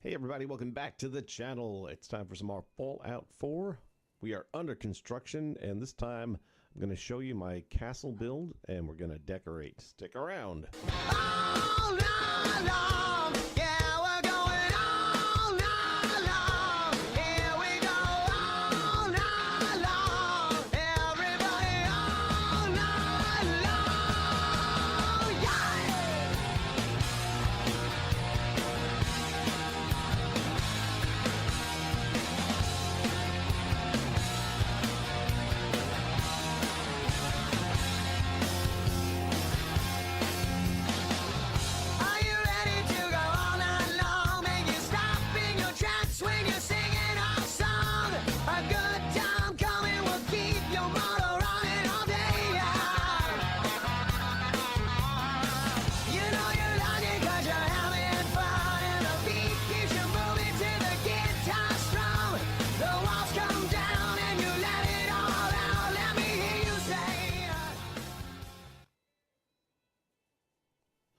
Hey everybody, welcome back to the channel. It's time for some more Fallout 4. We are under construction, and this time I'm going to show you my castle build, and we're going to decorate. Stick around. All night long, yeah, we're going all night long. Here we go all night long. Everybody all night long, yeah. Are you ready to go all night long? Make you stop in your tracks when you're singing our song. A good time coming will keep your motor running all day. You know you like it 'cause you're having fun, and the beat keeps you moving to the guitar strum. The walls come down and you let it all out. Let me hear you say.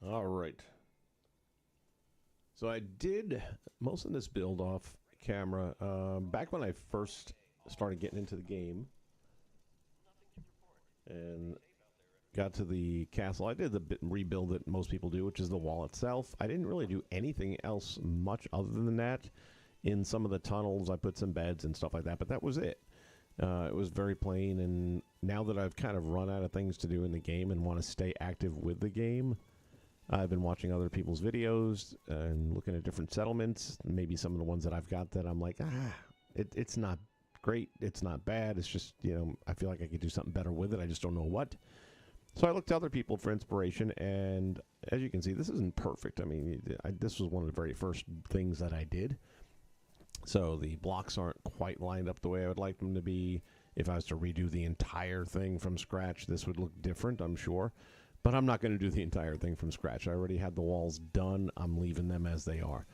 All right. So I did most of this build off camera back when I first started getting into the game and got to the castle. I did the rebuild that most people do, which is the wall itself. I didn't really do anything else much other than that. In some of the tunnels, I put some beds and stuff like that, but that was it. It was very plain, and now that I've kind of run out of things to do in the game and want to stay active with the game, I've been watching other people's videos and looking at different settlements. Maybe some of the ones that I've got that I'm like, it's not great. It's not bad. It's just, you know, I feel like I could do something better with it. I just don't know what. So I looked to other people for inspiration, and as you can see, this isn't perfect. I mean, this was one of the very first things that I did. So the blocks aren't quite lined up the way I would like them to be. If I was to redo the entire thing from scratch, this would look different, I'm sure. But I'm not going to do the entire thing from scratch. I already had the walls done. I'm leaving them as they are.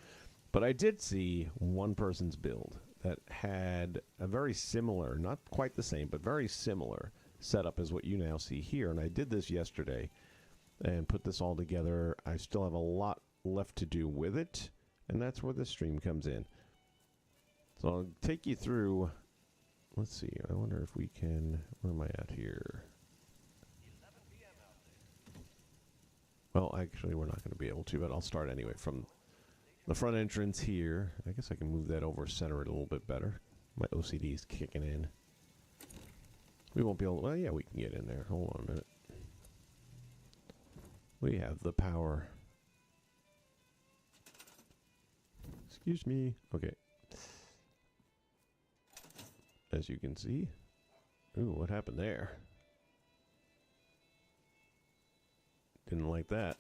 But I did see one person's build that had a very similar, not quite the same, but very similar setup as what you now see here. And I did this yesterday and put this all together. I still have a lot left to do with it, and that's where this stream comes in. So I'll take you through. Let's see. I wonder if we can. Where am I at here? Well, actually, we're not going to be able to, but I'll start anyway from the front entrance here. I guess I can move that over, center it a little bit better. My OCD is kicking in. We won't be able to, well, yeah, we can get in there. Hold on a minute. We have the power. Excuse me. Okay. As you can see. Ooh, what happened there? Didn't like that.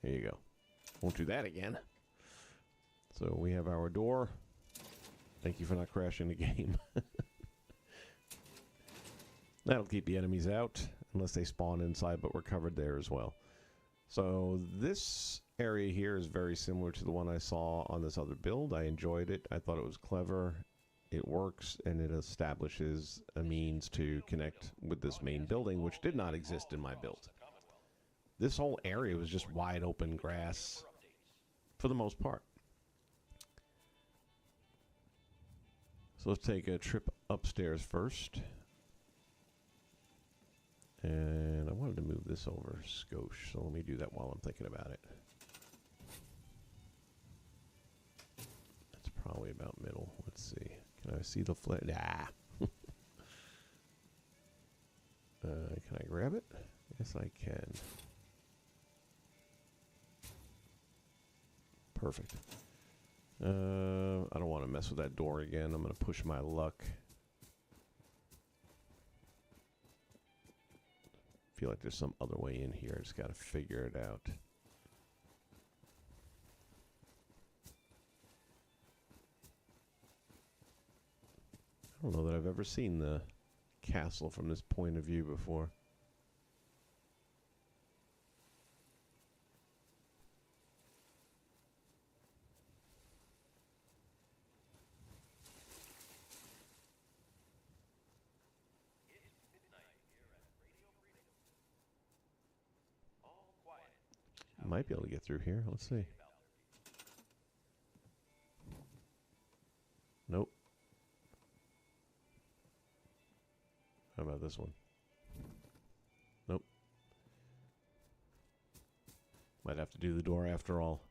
There you go. Won't do that again. So we have our door. Thank you for not crashing the game. That'll keep the enemies out, unless they spawn inside, but we're covered there as well. So this area here is very similar to the one I saw on this other build. I enjoyed it. I thought it was clever. It works, and it establishes a means to connect with this main building, which did not exist in my build. This whole area was just wide open grass for the most part. So let's take a trip upstairs first. And I wanted to move this over skosh, so let me do that while I'm thinking about it. That's probably about middle. Let's see. Can I see the flat? Ah. Can I grab it? Yes, I can. Perfect. I don't want to mess with that door again. I'm going to push my luck. Feel like there's some other way in here. I just got to figure it out. I don't know that I've ever seen the castle from this point of view before. Might be able to get through here. Let's see. Nope. How about this one? Nope. Might have to do the door after all.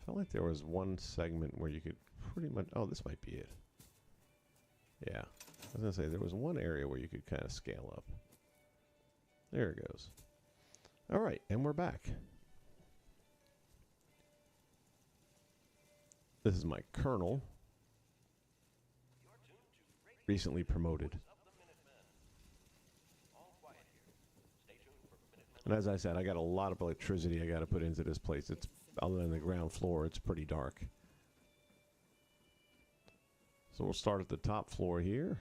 Felt like there was one segment where you could pretty much... Oh, this might be it. Yeah. I was going to say, there was one area where you could kind of scale up. There it goes. All right, and we're back. This is my colonel. Recently promoted. And as I said, I got a lot of electricity I got to put into this place. It's, other than the ground floor, it's pretty dark. So we'll start at the top floor here.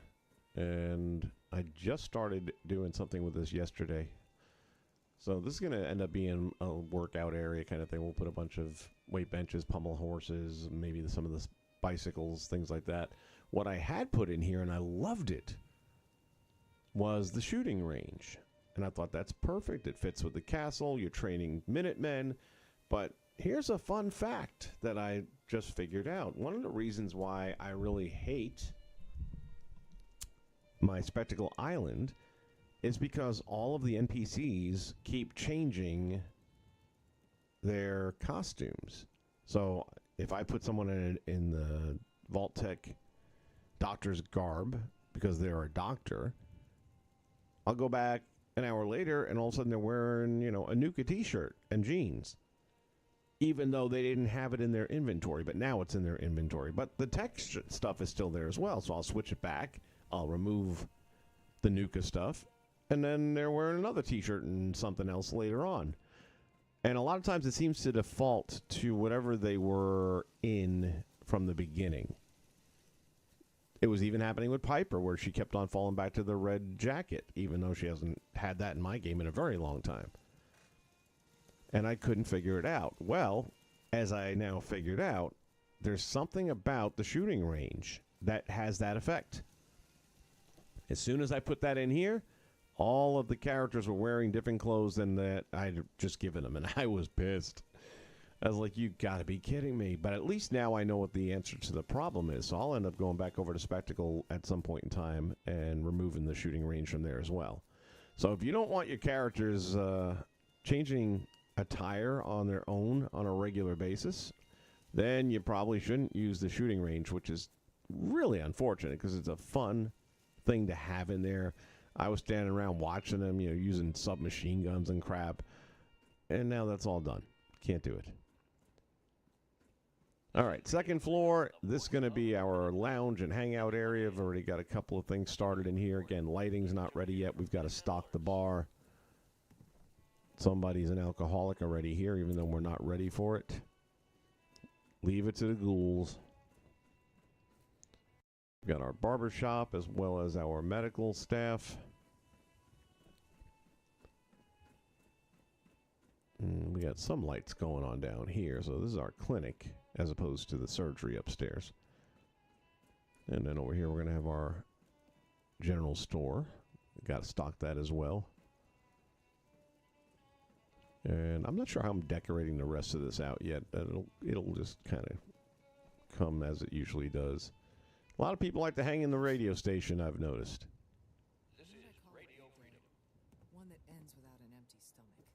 And I just started doing something with this yesterday. So this is going to end up being a workout area kind of thing. We'll put a bunch of weight benches, pommel horses, maybe some of the bicycles, things like that. What I had put in here, and I loved it, was the shooting range. And I thought that's perfect. It fits with the castle. You're training Minutemen. But here's a fun fact that I just figured out. One of the reasons why I really hate my Spectacle Island is because all of the NPCs keep changing their costumes. So if I put someone in the Vault-Tec doctor's garb because they're a doctor, I'll go back an hour later and all of a sudden they're wearing, you know, a Nuka t-shirt and jeans, even though they didn't have it in their inventory. But now it's in their inventory. But the tech stuff is still there as well. So I'll switch it back. I'll remove the Nuka stuff, and then they're wearing another t-shirt and something else later on. And a lot of times it seems to default to whatever they were in from the beginning. It was even happening with Piper, where she kept on falling back to the red jacket, even though she hasn't had that in my game in a very long time. And I couldn't figure it out. Well, as I now figured out, there's something about the shooting range that has that effect. As soon as I put that in here, all of the characters were wearing different clothes than that I'd just given them, and I was pissed. I was like, you gotta be kidding me. But at least now I know what the answer to the problem is, so I'll end up going back over to Spectacle at some point in time and removing the shooting range from there as well. So if you don't want your characters changing attire on their own on a regular basis, then you probably shouldn't use the shooting range, which is really unfortunate because it's a fun thing to have in there. I was standing around watching them, you know, using submachine guns and crap, and now that's all done. Can't do it. All right, second floor. This is going to be our lounge and hangout area. I've already got a couple of things started in here. Again, lighting's not ready yet. We've got to stock the bar. Somebody's an alcoholic already here, even though we're not ready for it. Leave it to the ghouls. We've got our barber shop as well as our medical staff. We got some lights going on down here. So this is our clinic as opposed to the surgery upstairs. And then over here we're going to have our general store. We've got to stock that as well. And I'm not sure how I'm decorating the rest of this out yet. It'll just kind of come as it usually does. A lot of people like to hang in the radio station, I've noticed. This is Radio Freedom. One that ends without an empty stomach.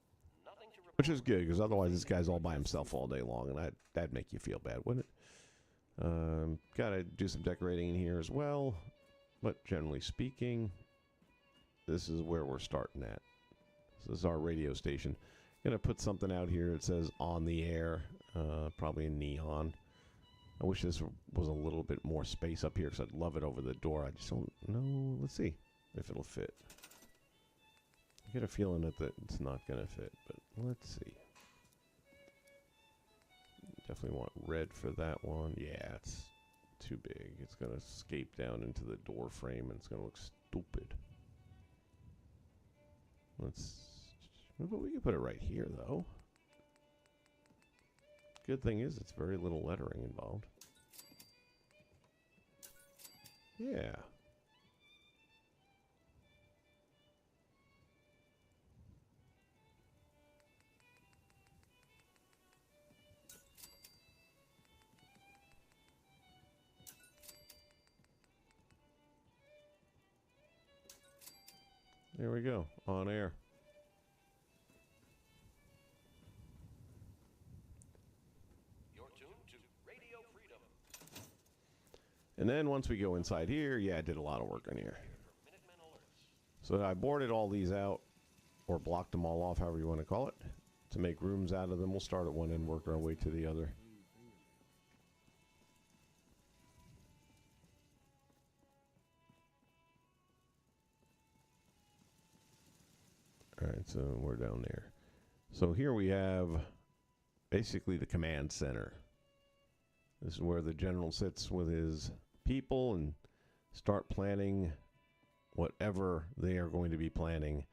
Nothing to report. Which is good, because otherwise this guy's all by himself all day long, and that'd make you feel bad, wouldn't it? Got to do some decorating in here as well. But generally speaking, this is where we're starting at. This is our radio station. Going to put something out here that says on the air, probably in neon. I wish this was a little bit more space up here because I'd love it over the door. I just don't know. Let's see if it'll fit. I get a feeling that it's not going to fit, but let's see. Definitely want red for that one. Yeah, it's too big. It's going to escape down into the door frame and it's going to look stupid. But we can put it right here, though. Good thing is it's very little lettering involved. Yeah. There we go, on air. You're tuned to Radio Freedom. And then once we go inside here, yeah, I did a lot of work on here. Minutemen alerts. So I boarded all these out, or blocked them all off, however you want to call it, to make rooms out of them. We'll start at one end, work our way to the other. All right, so we're down there. So here we have basically the command center. This is where the general sits with his people and start planning whatever they are going to be planning.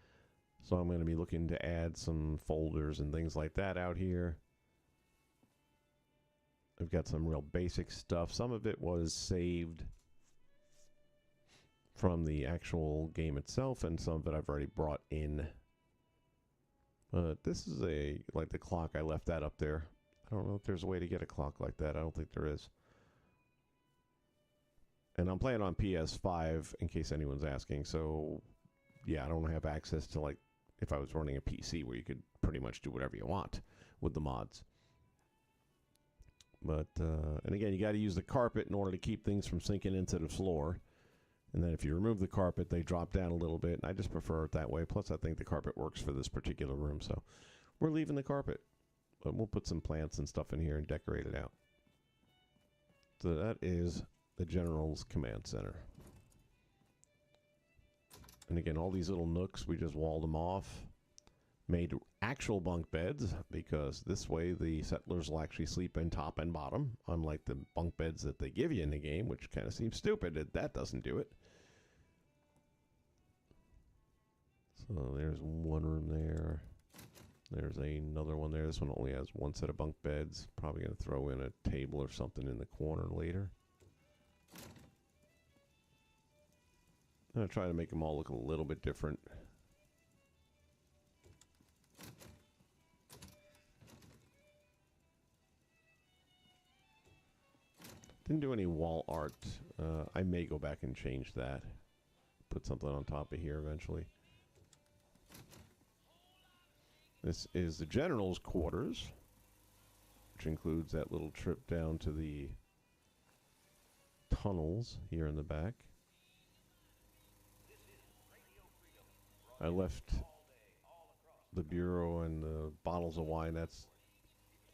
So I'm going to be looking to add some folders and things like that out here. I've got some real basic stuff. Some of it was saved from the actual game itself, and some of it I've already brought in. This is like the clock. I left that up there. I don't know if there's a way to get a clock like that. I don't think there is. And I'm playing on PS5 in case anyone's asking. So, yeah, I don't have access to, like, if I was running a PC where you could pretty much do whatever you want with the mods. But, and again, you got to use the carpet in order to keep things from sinking into the floor. And then if you remove the carpet, they drop down a little bit. And I just prefer it that way. Plus, I think the carpet works for this particular room. So we're leaving the carpet. But we'll put some plants and stuff in here and decorate it out. So that is the General's Command Center. And again, all these little nooks, we just walled them off. Made actual bunk beds, because this way the settlers will actually sleep in top and bottom, unlike the bunk beds that they give you in the game, which kind of seems stupid that that doesn't do it. So there's one room there. There's another one there. This one only has one set of bunk beds. Probably going to throw in a table or something in the corner later. I'm going to try to make them all look a little bit different. Didn't do any wall art. I may go back and change that. Put something on top of here eventually. This is the General's quarters, which includes that little trip down to the tunnels here in the back. I left the bureau and the bottles of wine. That's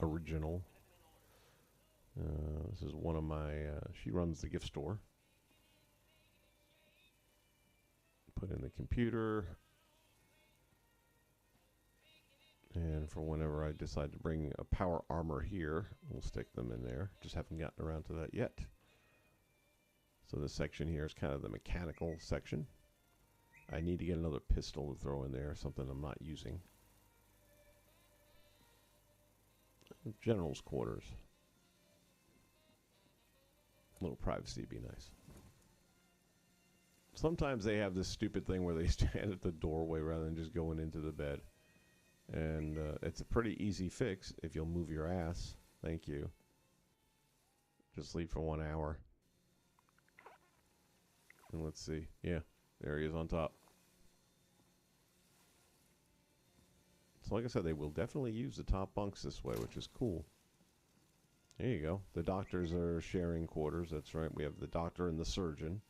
original. This is one of my, she runs the gift store. Put in the computer. And for whenever I decide to bring a power armor here, we'll stick them in there. Just haven't gotten around to that yet. So this section here is kind of the mechanical section. I need to get another pistol to throw in there, something I'm not using. General's quarters. A little privacy would be nice. Sometimes they have this stupid thing where they stand at the doorway rather than just going into the bed. And it's a pretty easy fix if you'll move your ass. Thank you. Just sleep for 1 hour. And let's see. Yeah, there he is on top. So like I said, they will definitely use the top bunks this way, which is cool. There you go. The doctors are sharing quarters. That's right. We have the doctor and the surgeon.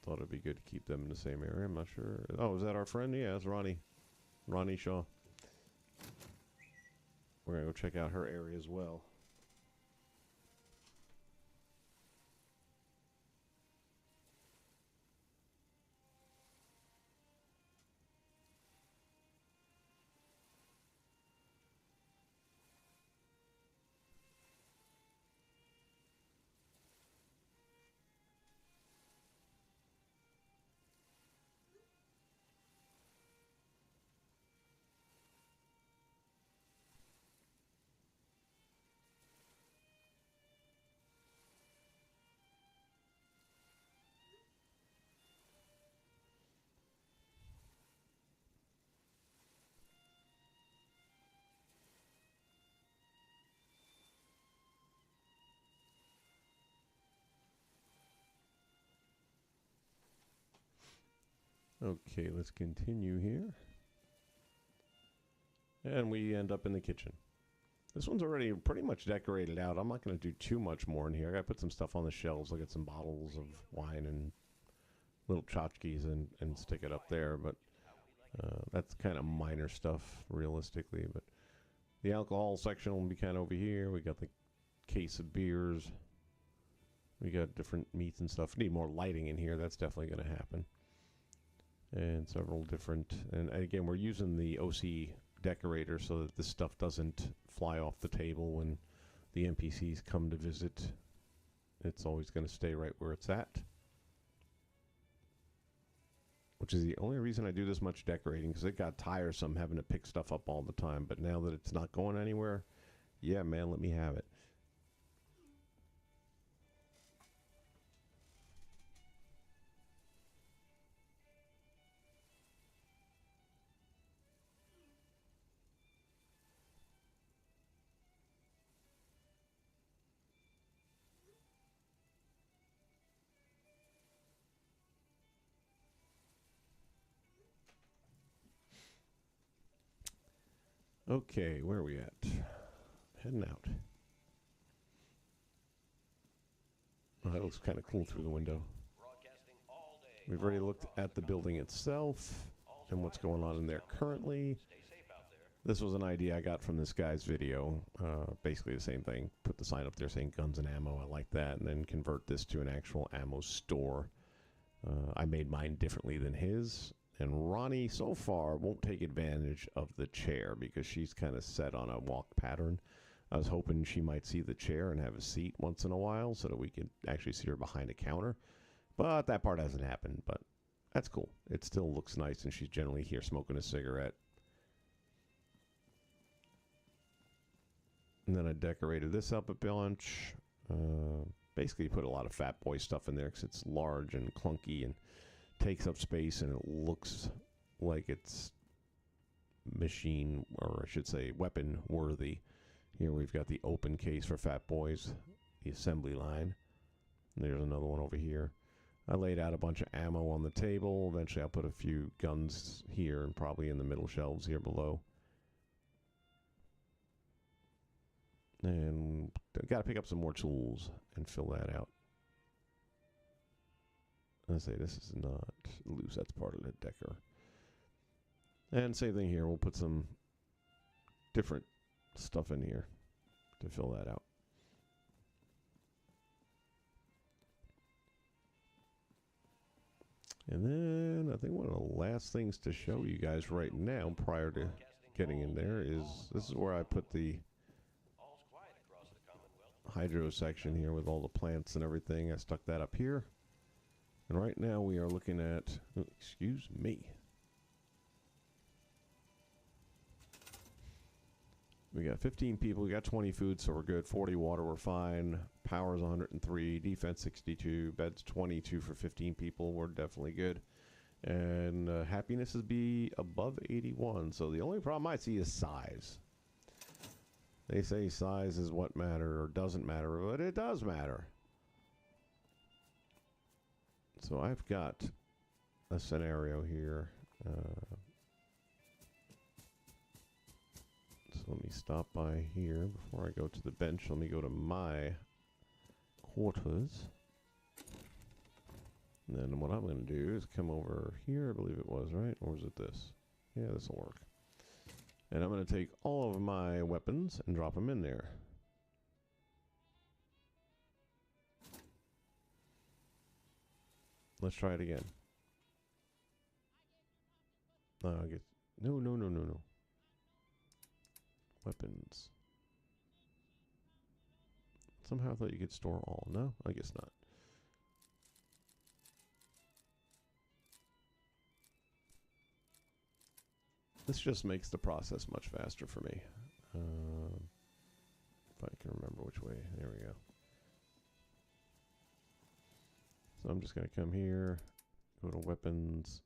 Thought it'd be good to keep them in the same area. I'm not sure. Oh, is that our friend? Yeah, it's Ronnie. Ronnie Shaw. We're going to go check out her area as well. Okay, let's continue here. And we end up in the kitchen. This one's already pretty much decorated out. I'm not going to do too much more in here. I got to put some stuff on the shelves. I'll get some bottles of wine and little tchotchkes and stick it up there. But that's kind of minor stuff, realistically. But the alcohol section will be kind of over here. We got the case of beers. We got different meats and stuff. Need more lighting in here. That's definitely going to happen. And several different... And again, we're using the OC decorator so that this stuff doesn't fly off the table when the NPCs come to visit. It's always going to stay right where it's at. Which is the only reason I do this much decorating, because it got tiresome having to pick stuff up all the time. But now that it's not going anywhere, yeah, man, let me have it. Okay, where are we at? Heading out. Oh, that looks kind of cool through the window. We've already looked at the building itself and what's going on in there currently. This was an idea I got from this guy's video. Basically the same thing. Put the sign up there saying guns and ammo. I like that. And then convert this to an actual ammo store. I made mine differently than his. And Ronnie, so far, won't take advantage of the chair because she's kind of set on a walk pattern. I was hoping she might see the chair and have a seat once in a while so that we could actually see her behind a counter. But that part hasn't happened, but that's cool. It still looks nice, and she's generally here smoking a cigarette. And then I decorated this up a bunch. Basically put a lot of Fat Boy stuff in there because it's large and clunky and takes up space, and it looks like it's machine, or I should say weapon worthy. Here we've got the open case for Fat Boys, the assembly line. And there's another one over here. I laid out a bunch of ammo on the table. Eventually I'll put a few guns here and probably in the middle shelves here below. And I've got to pick up some more tools and fill that out. I say this is not loose. That's part of the decor. And same thing here. We'll put some different stuff in here to fill that out. And then I think one of the last things to show you guys right now prior to getting in there is this is where I put the hydro section here with all the plants and everything. I stuck that up here. And right now we are looking at, excuse me. We got 15 people, we got 20 food, so we're good. 40 water, we're fine. Power's 103, defense 62, beds 22 for 15 people, we're definitely good. And happiness is be above 81, so the only problem I see is size. They say size is what matter or doesn't matter, but it does matter. So I've got a scenario here. So let me stop by here before I go to the bench. Let me go to my quarters. And then what I'm going to do is come over here, I believe it was, right? Or was it this? Yeah, this will work. And I'm going to take all of my weapons and drop them in there. Let's try it again. I guess no. Weapons. Somehow I thought you could store all. No, I guess not. This just makes the process much faster for me. If I can remember which way. There we go. So I'm just going to come here, go to weapons.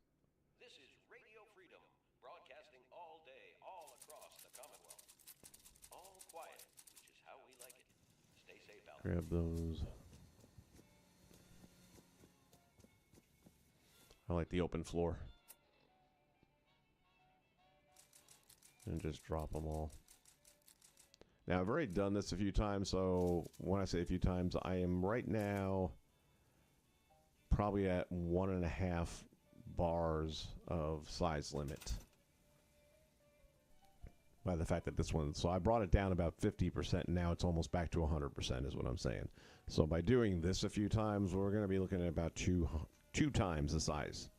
This is Radio Freedom, broadcasting all day, all across the Commonwealth. All quiet, which is how we like it. Stay safe out there. Grab those. I like the open floor. And just drop them all. Now, I've already done this a few times, so when I say a few times, I am right now probably at 1.5 bars of size limit. By the fact that this one, so I brought it down about 50%, and now it's almost back to 100% is what I'm saying. So by doing this a few times, we're going to be looking at about two times the size.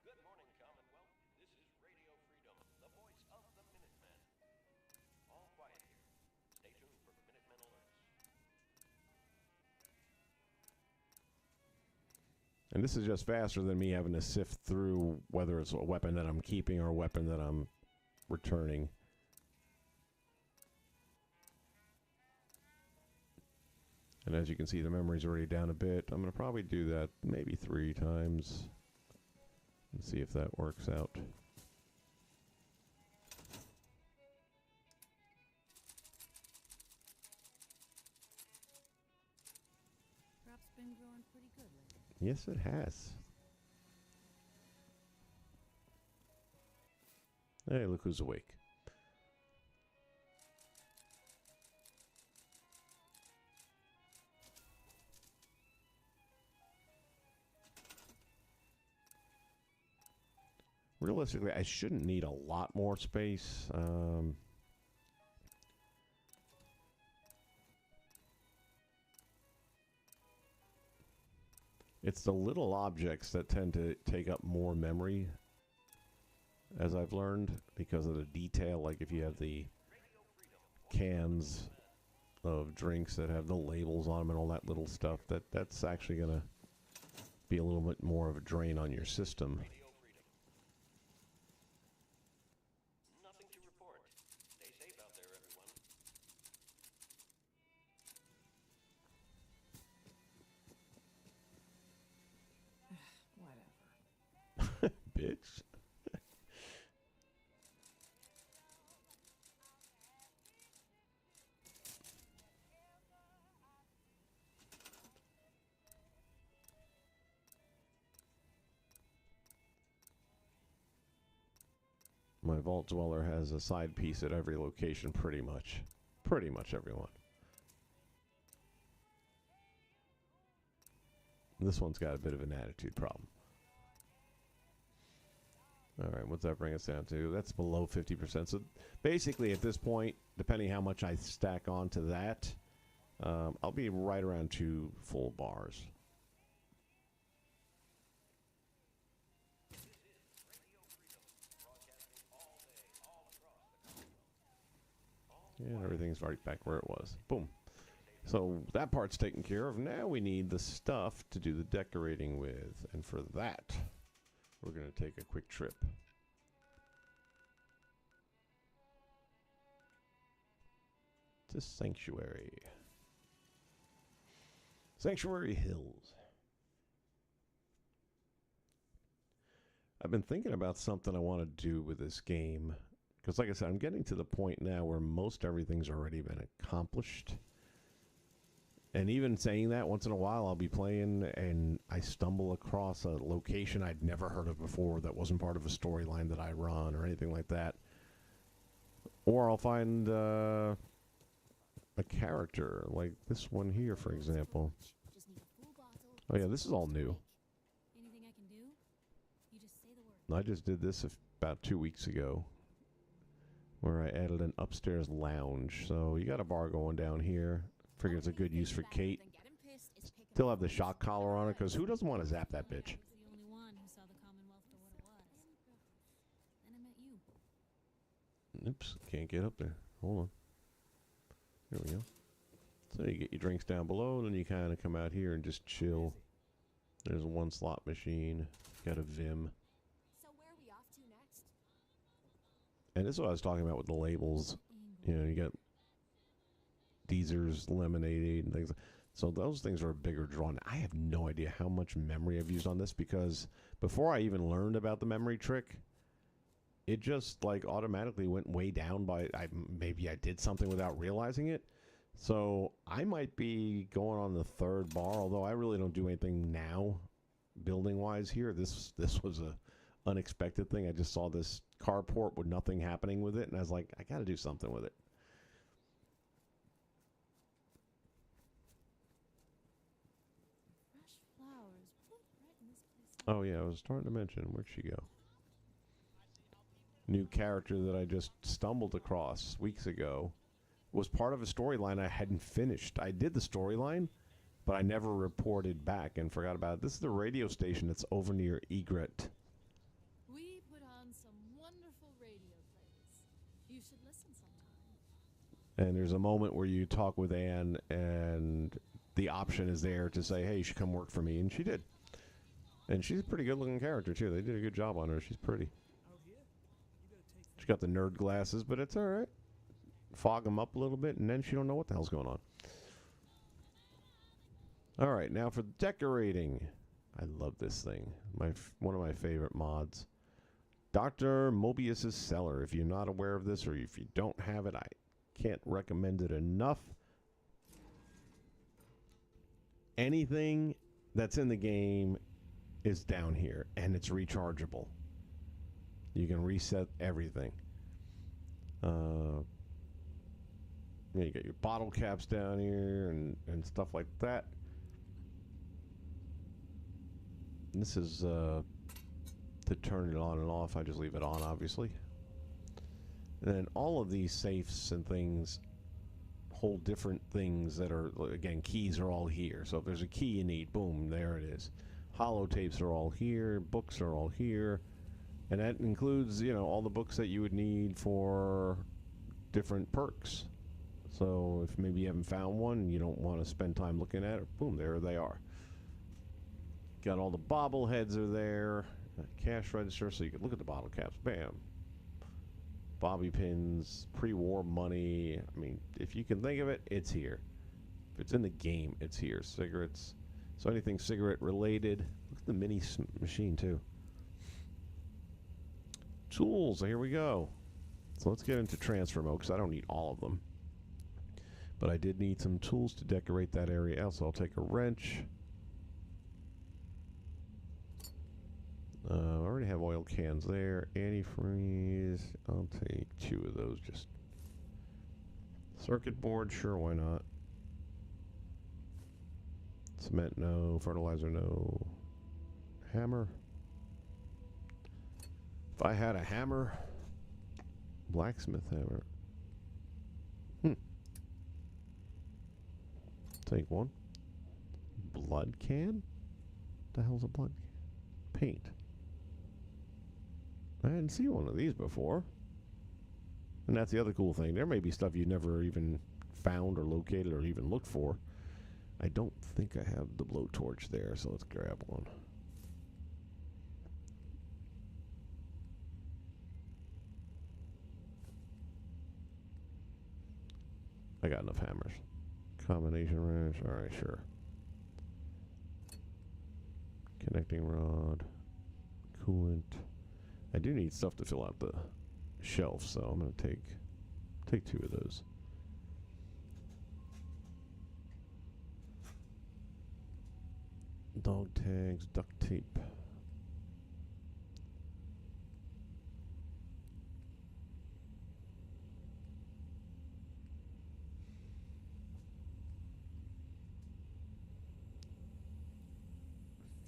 Good morning, Commonwealth. This is Radio Freedom, the voice of the Minutemen. All quiet here. Stay tuned for Minutemen alerts. And this is just faster than me having to sift through whether it's a weapon that I'm keeping or a weapon that I'm returning. And as you can see, the memory's already down a bit. I'm going to probably do that maybe 3 times and see if that works out. Crop's been growing pretty good lately. Yes, it has. Hey, look who's awake. Realistically, I shouldn't need a lot more space. It's the little objects that tend to take up more memory, as I've learned, because of the detail. Like if you have the cans of drinks that have the labels on them and all that little stuff, that's actually going to be a little bit more of a drain on your system. Nothing to report. Stay safe out there, everyone. Whatever. Bitch. My Vault Dweller has a side piece at every location, pretty much. Pretty much everyone. This one's got a bit of an attitude problem. Alright, what's that bring us down to? That's below 50%. So basically at this point, depending how much I stack onto that, I'll be right around 2 full bars. And everything's right back where it was. Boom. So that part's taken care of. Now we need the stuff to do the decorating with. And for that, we're going to take a quick trip. To Sanctuary. Sanctuary Hills. I've been thinking about something I want to do with this game. Because like I said, I'm getting to the point now where most everything's already been accomplished. And even saying that, once in a while I'll be playing and I stumble across a location I'd never heard of before that wasn't part of a storyline that I run or anything like that. Or I'll find a character, like this one here, for example. Oh yeah, this is all new. Anything I can do? You just say the word. I just did this about 2 weeks ago, where I added an upstairs lounge. So you got a bar going down here. Figure it's a good use for Kate. Still have the shock collar on it, because who doesn't want to zap that bitch? I was the only one who saw the Commonwealth for what it was. Then I met you. Oops, can't get up there. Hold on. There we go. So you get your drinks down below, and then you kind of come out here and just chill. There's one slot machine. Got a Vim. So where are we off to next? And this is what I was talking about with the labels. You know, you got Deezer's Lemonade and things. So those things are a bigger draw. I have no idea how much memory I've used on this, because before I even learned about the memory trick, it just like automatically went way down by, maybe I did something without realizing it. So I might be going on the 3rd bar, although I really don't do anything now building wise here. This was a unexpected thing. I just saw this carport with nothing happening with it, and I was like, I got to do something with it. Fresh flowers. What right in this place? Oh yeah, I was starting to mention, where'd she go? New character that I just stumbled across weeks ago was part of a storyline I hadn't finished. I did the storyline, but I never reported back and forgot about it. This is the radio station that's over near Egret. We put on some wonderful radio plays. You should listen sometime. And there's a moment where you talk with Anne, and the option is there to say, hey, you should come work for me. And she did. And she's a pretty good-looking character, too. They did a good job on her. She's pretty. She got the nerd glasses, but it's all right. Fog them up a little bit, and then she don't know what the hell's going on. All right, now for decorating. I love this thing. One of my favorite mods. Dr. Mobius's Cellar. If you're not aware of this, or if you don't have it, I can't recommend it enough. Anything that's in the game is down here, and it's rechargeable. You can reset everything. You got your bottle caps down here and stuff like that. And this is to turn it on and off. I just leave it on, obviously. And then all of these safes and things hold different things that are, again, keys are all here. So if there's a key you need, boom, there it is. Holotapes are all here. Books are all here. And that includes, you know, all the books that you would need for different perks. So if maybe you haven't found one and you don't want to spend time looking at it, boom, there they are. Got all the bobbleheads are there. Cash register, so you can look at the bottle caps. Bam. Bobby pins, pre-war money. I mean, if you can think of it, it's here. If it's in the game, it's here. Cigarettes. So anything cigarette related. Look at the mini machine, too. Tools, here we go. So let's get into transfer mode, because I don't need all of them. But I did need some tools to decorate that area out, so I'll take a wrench. I already have oil cans there. Antifreeze, I'll take 2 of those. Just circuit board, sure, why not? Cement, no. Fertilizer, no. Hammer. If I had a hammer, blacksmith hammer. Take one. Blood can? The hell's a blood can? Paint. I hadn't seen one of these before. And that's the other cool thing. There may be stuff you never even found or located or even looked for. I don't think I have the blowtorch there, so let's grab one. I got enough hammers. Combination wrench. Alright, sure. Connecting rod. Coolant. I do need stuff to fill out the shelf, so I'm going to take 2 of those. Dog tags, duct tape.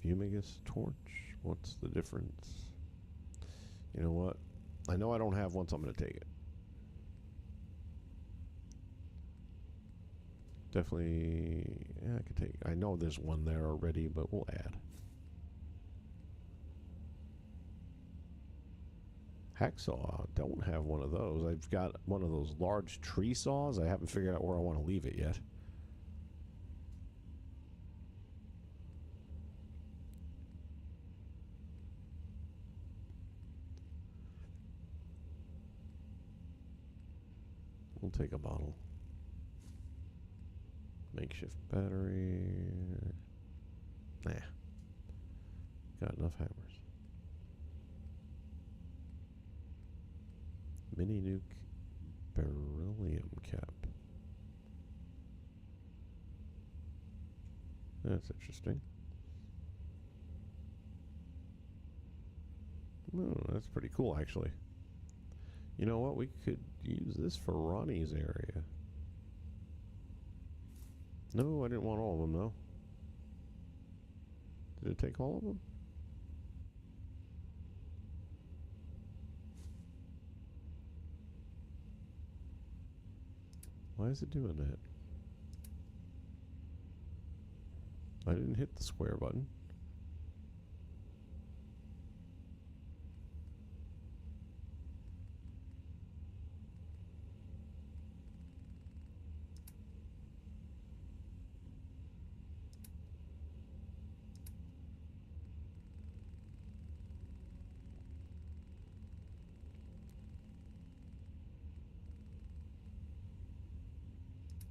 Fumigous torch? What's the difference? You know what? I know I don't have one, so I'm going to take it. Definitely, yeah, I could take. I know there's one there already, but we'll add. Hacksaw, don't have one of those. I've got one of those large tree saws. I haven't figured out where I want to leave it yet. We'll take a bottle. Makeshift battery. Nah. Got enough hammers. Mini nuke beryllium cap. That's interesting. Oh, that's pretty cool, actually. You know what? We could use this for Ronnie's area. No, I didn't want all of them, though. Did it take all of them? Why is it doing that? I didn't hit the square button.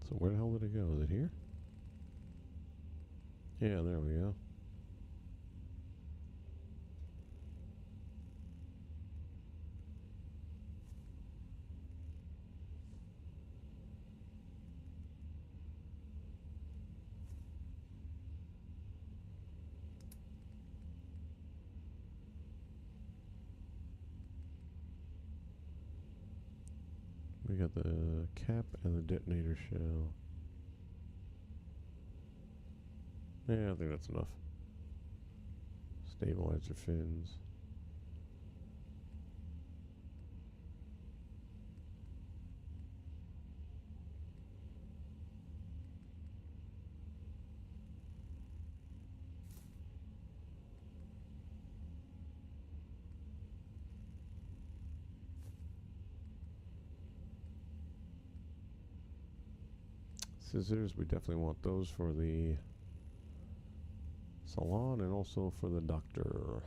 So where the hell did it go? Is it here? Yeah, there we go. We got the cap and the detonator shell. Yeah, I think that's enough. Stabilizer fins. Scissors, we definitely want those for the salon and also for the doctor.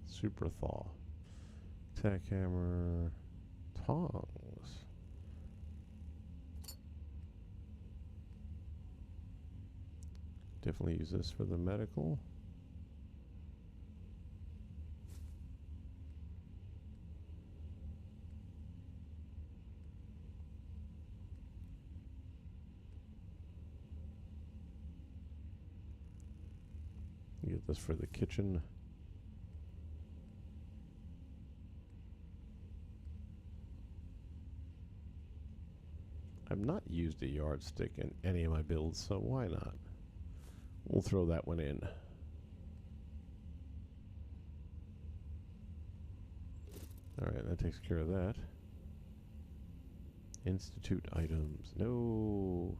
Super thaw. Tack hammer. Tongs. Definitely use this for the medical. Get this for the kitchen. I've not used a yardstick in any of my builds, so why not? We'll throw that one in. Alright, that takes care of that. Institute items. No.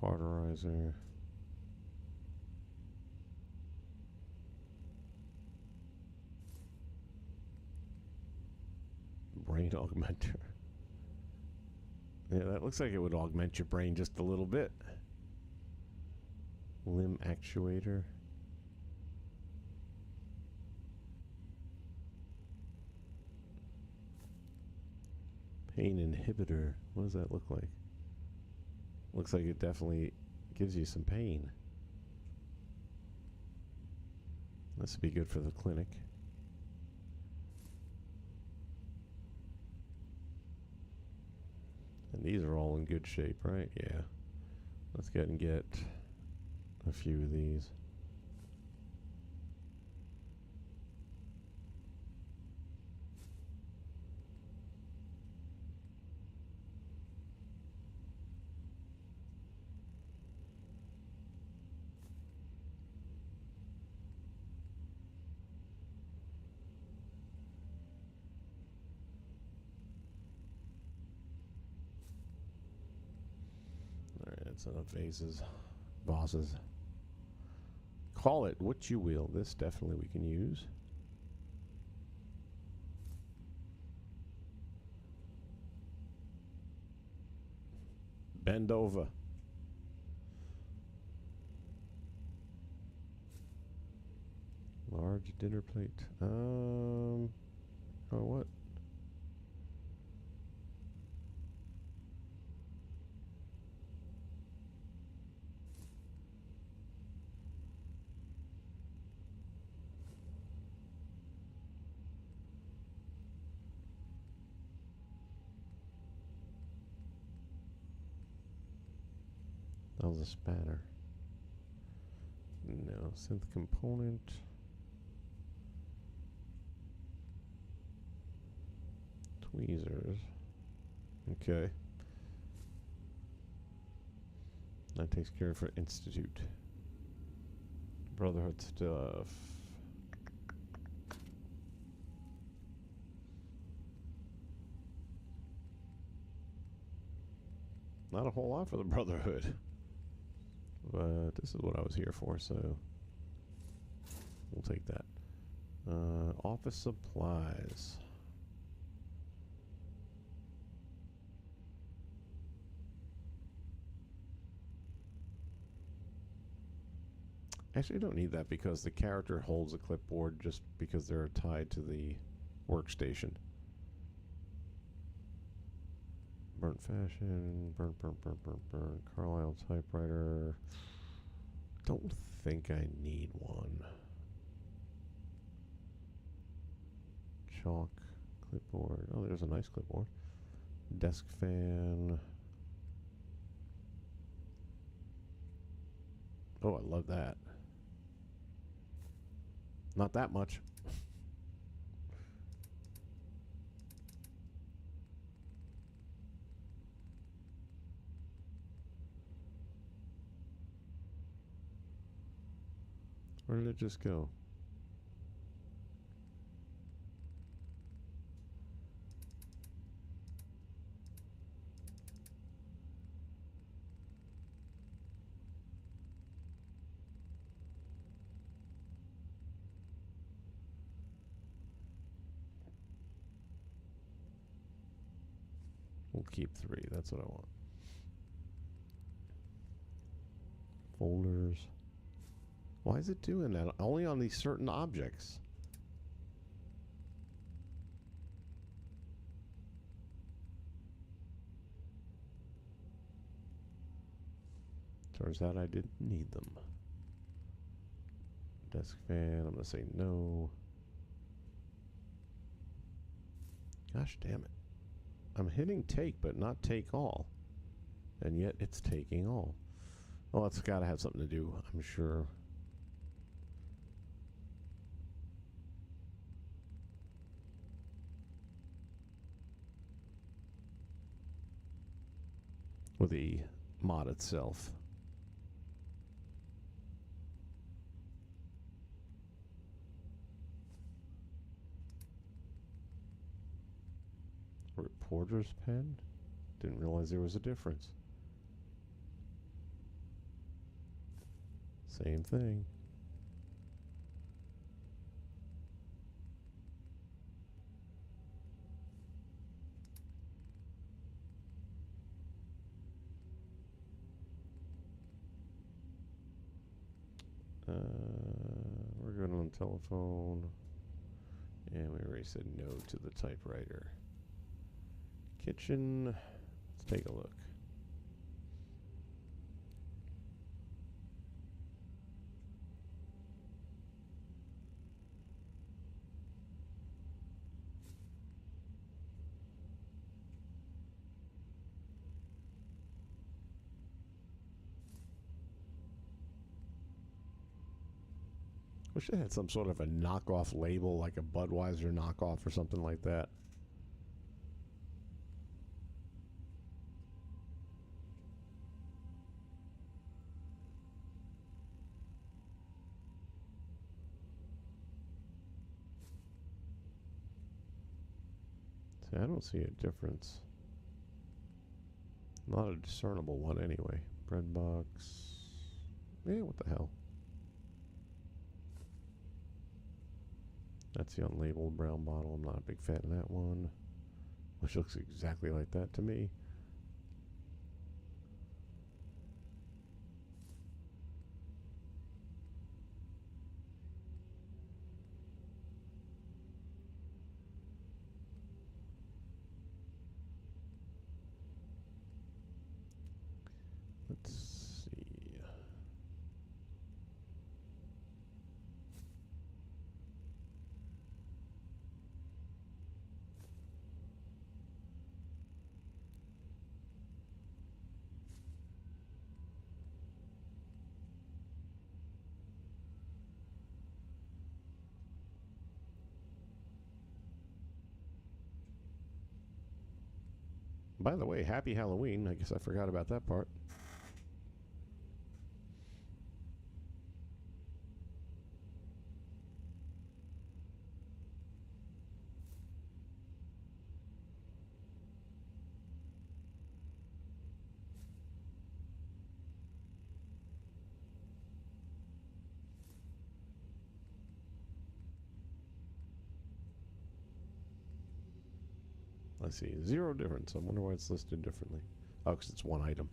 Cauterizer. Brain augmenter. Yeah, that looks like it would augment your brain just a little bit. Limb actuator. Pain inhibitor. What does that look like? Looks like it definitely gives you some pain. This would be good for the clinic. And these are all in good shape, right? Yeah. Let's go ahead and get a few of these. That's enough vases, vases. Call it what you will. This definitely we can use. Bend over. Large dinner plate. Oh, what? That was a spanner. No, synth component. Tweezers. Okay. That takes care of for Institute. Brotherhood stuff. Not a whole lot for the Brotherhood. But this is what I was here for, so we'll take that. Office supplies. Actually, I don't need that because the character holds a clipboard just because they're tied to the workstation. Burnt fashion, burnt, Carlisle typewriter. Don't think I need one. Chalk, clipboard. Oh, there's a nice clipboard. Desk fan. Oh, I love that. Not that much. Where did it just go? We'll keep 3. That's what I want. Folders. Why is it doing that? Only on these certain objects. Turns out I didn't need them. Desk fan. I'm going to say no. Gosh damn it. I'm hitting take, but not take all. And yet it's taking all. Well, it's got to have something to do, I'm sure. With the mod itself. Reporter's pen? Didn't realize there was a difference. Same thing. We're good on the telephone. And we already said no to the typewriter. Kitchen. Let's take a look. Wish they had some sort of a knockoff label, like a Budweiser knockoff or something like that. See, I don't see a difference. Not a discernible one anyway. Bread box. Yeah, what the hell? That's the unlabeled brown bottle. I'm not a big fan of that one. Which looks exactly like that to me. By the way, happy Halloween. I guess I forgot about that part. Let's see, 0 difference. I wonder why it's listed differently. Oh, because it's one item.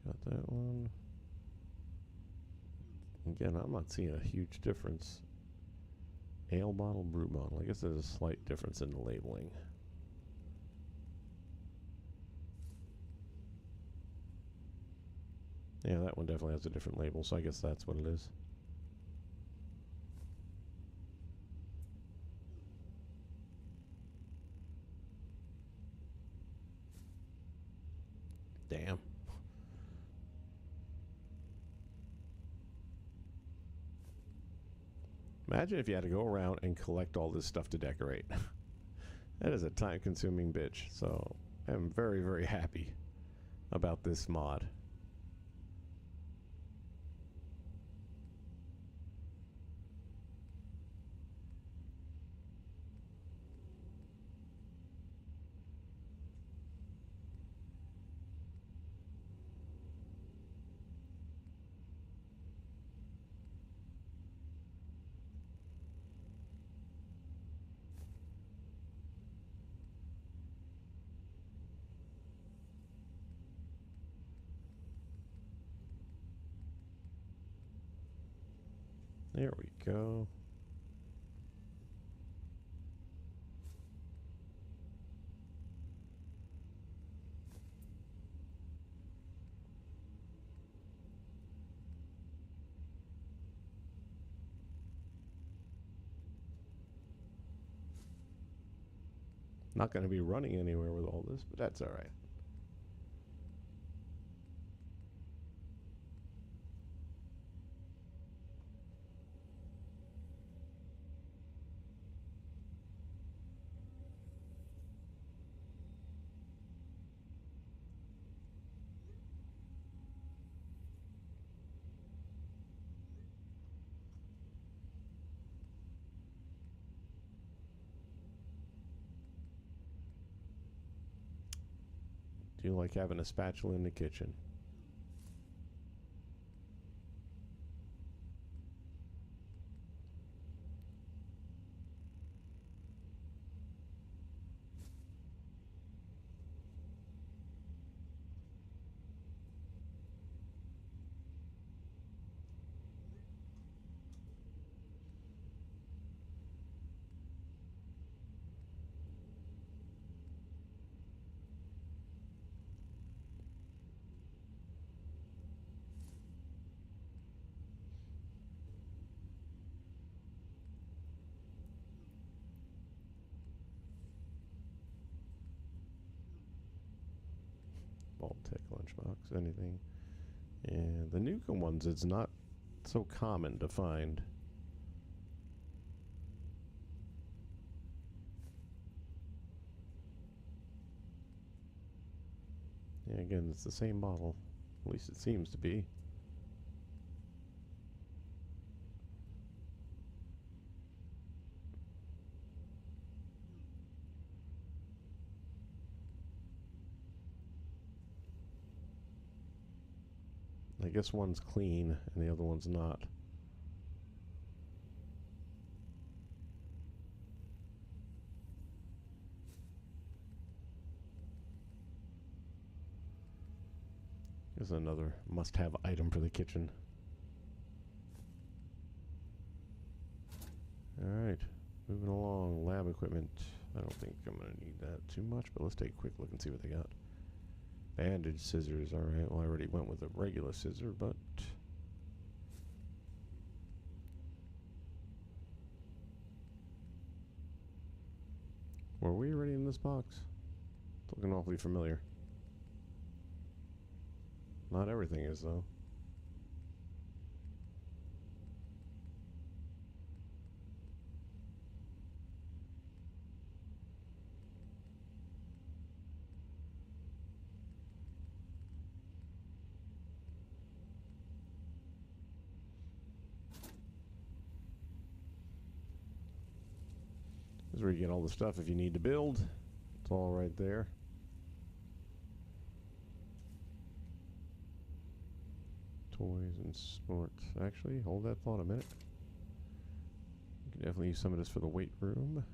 Got that one. Again, I'm not seeing a huge difference. Ale bottle, brew bottle. I guess there's a slight difference in the labeling. Yeah, that one definitely has a different label, so I guess that's what it is. Damn. Imagine if you had to go around and collect all this stuff to decorate. That is a time-consuming bitch, so I'm very, very happy about this mod. There we go. Not going to be running anywhere with all this, but that's all right. Do you like having a spatula in the kitchen? Baltic lunchbox, anything. And the Nukem ones, it's not so common to find Yeah, again, it's the same bottle. At least it seems to be. I guess one's clean and the other one's not. Here's another must-have item for the kitchen. Alright, moving along. Lab equipment. I don't think I'm going to need that too much, but let's take a quick look and see what they got. Bandage scissors. Alright, well I already went with a regular scissor, but... were we already in this box? It's looking awfully familiar. Not everything is, though. This is where you get all the stuff if you need to build. It's all right there. Toys and sports. Actually, hold that thought a minute. You can definitely use some of this for the weight room.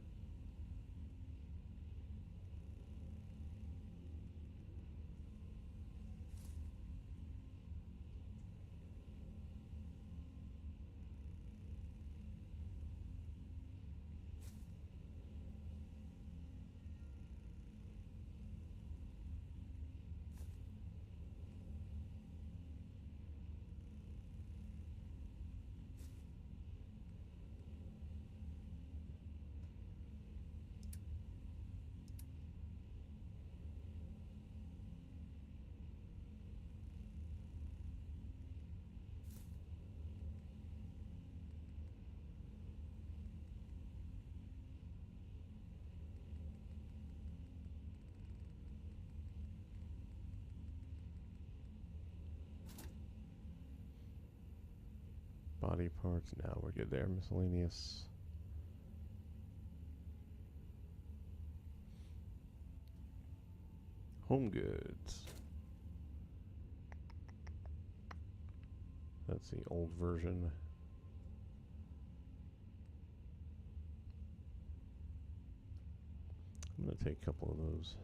Body parts. Now we're good there. Miscellaneous. Home goods. That's the old version. I'm going to take a couple of those.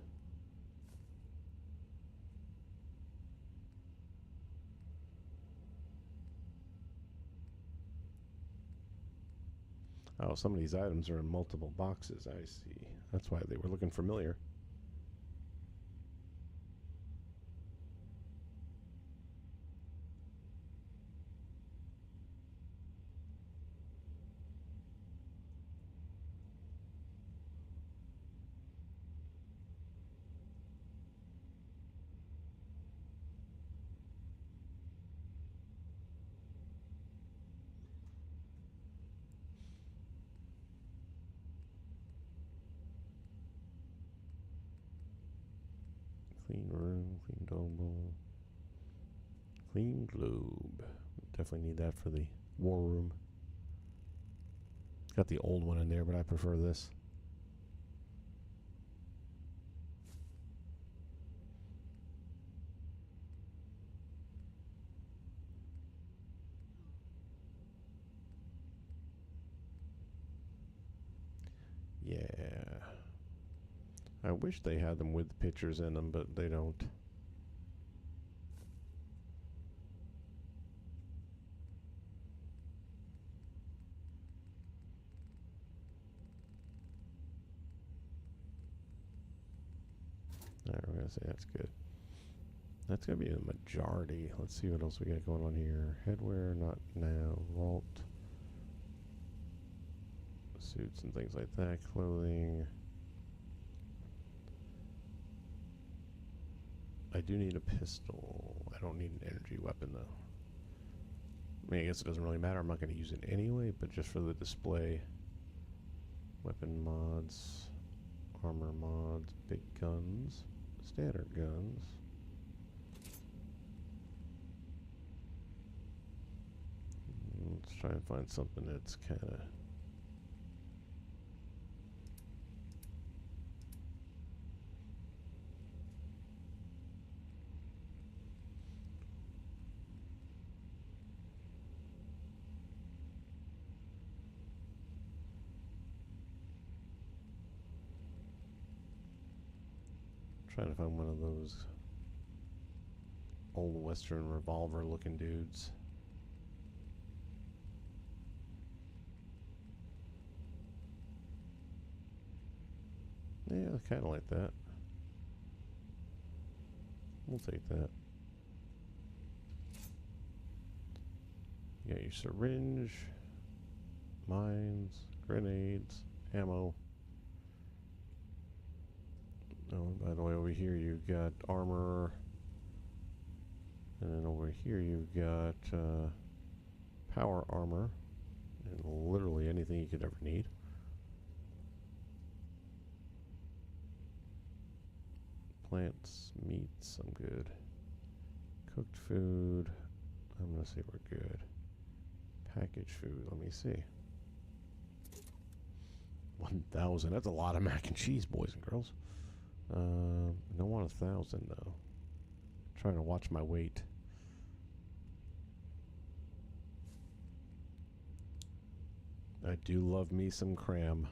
Oh, some of these items are in multiple boxes. I see. That's why they were looking familiar. Clean room, clean dome bowl, clean globe. Definitely need that for the war room. Got the old one in there, but I prefer this. Yeah. I wish they had them with pictures in them, but they don't. Alright, we're going to say that's good. That's going to be a majority. Let's see what else we got going on here. Headwear, not now. Vault. Suits and things like that. Clothing. I do need a pistol. I don't need an energy weapon, though. I mean, I guess it doesn't really matter. I'm not going to use it anyway, but just for the display. Weapon mods. Armor mods. Big guns. Standard guns. Let's try and find something that's kind of... Trying to find one of those old Western revolver looking dudes. Yeah, kind of like that. We'll take that. You got your syringe, mines, grenades, ammo. Oh, by the way, over here you've got armor. And then over here you've got power armor. And literally anything you could ever need. Plants, meats, I'm good. Cooked food, I'm gonna say we're good. Packaged food, let me see. 1,000, that's a lot of mac and cheese, boys and girls. Don't want 1,000 though. Trying to watch my weight. I do love me some cram.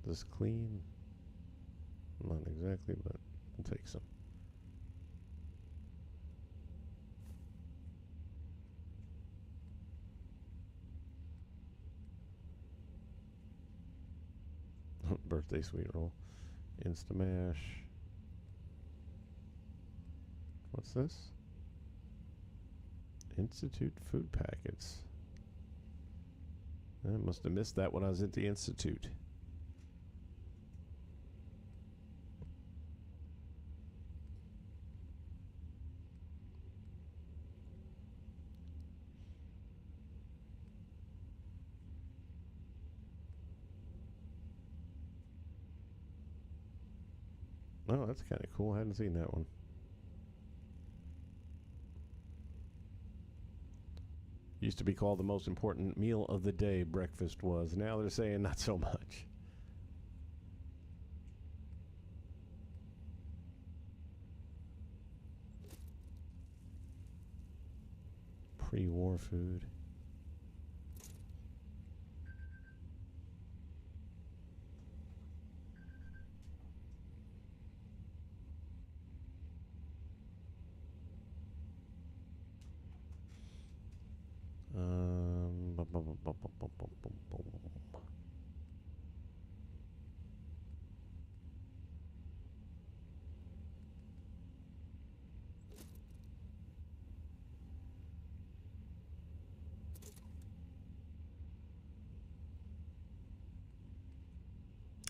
This clean? Not exactly, but we'll take some. Birthday sweet roll. Instamash. What's this? Institute food packets. I must have missed that when I was at the Institute. Oh, that's kind of cool. I hadn't seen that one. Used to be called the most important meal of the day, breakfast was. Now they're saying not so much. Pre-war food. Bum, bum, bum, bum, bum, bum, bum, bum, bum.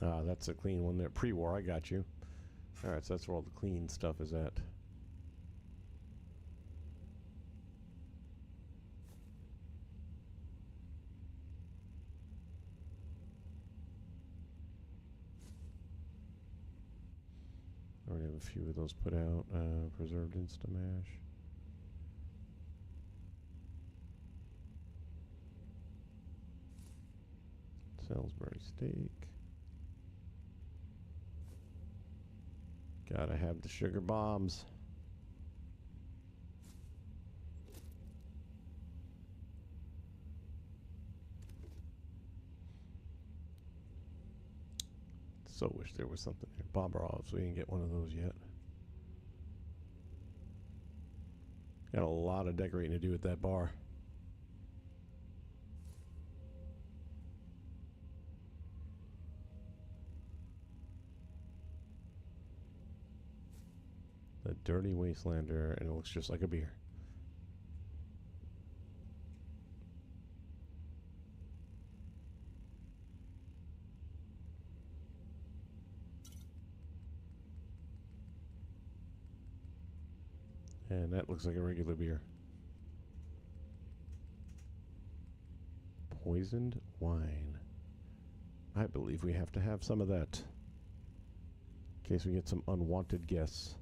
Ah, that's a clean one there. Pre-war, I got you. Alright, so that's where all the clean stuff is at. I already have a few of those put out. Preserved Instamash. Salisbury steak. Gotta have the sugar bombs. So wish there was something here. Bobrovs, we didn't get one of those yet. Got a lot of decorating to do at that bar. The Dirty Wastelander, and it looks just like a beer. And that looks like a regular beer. Poisoned wine. I believe we have to have some of that. In case we get some unwanted guests.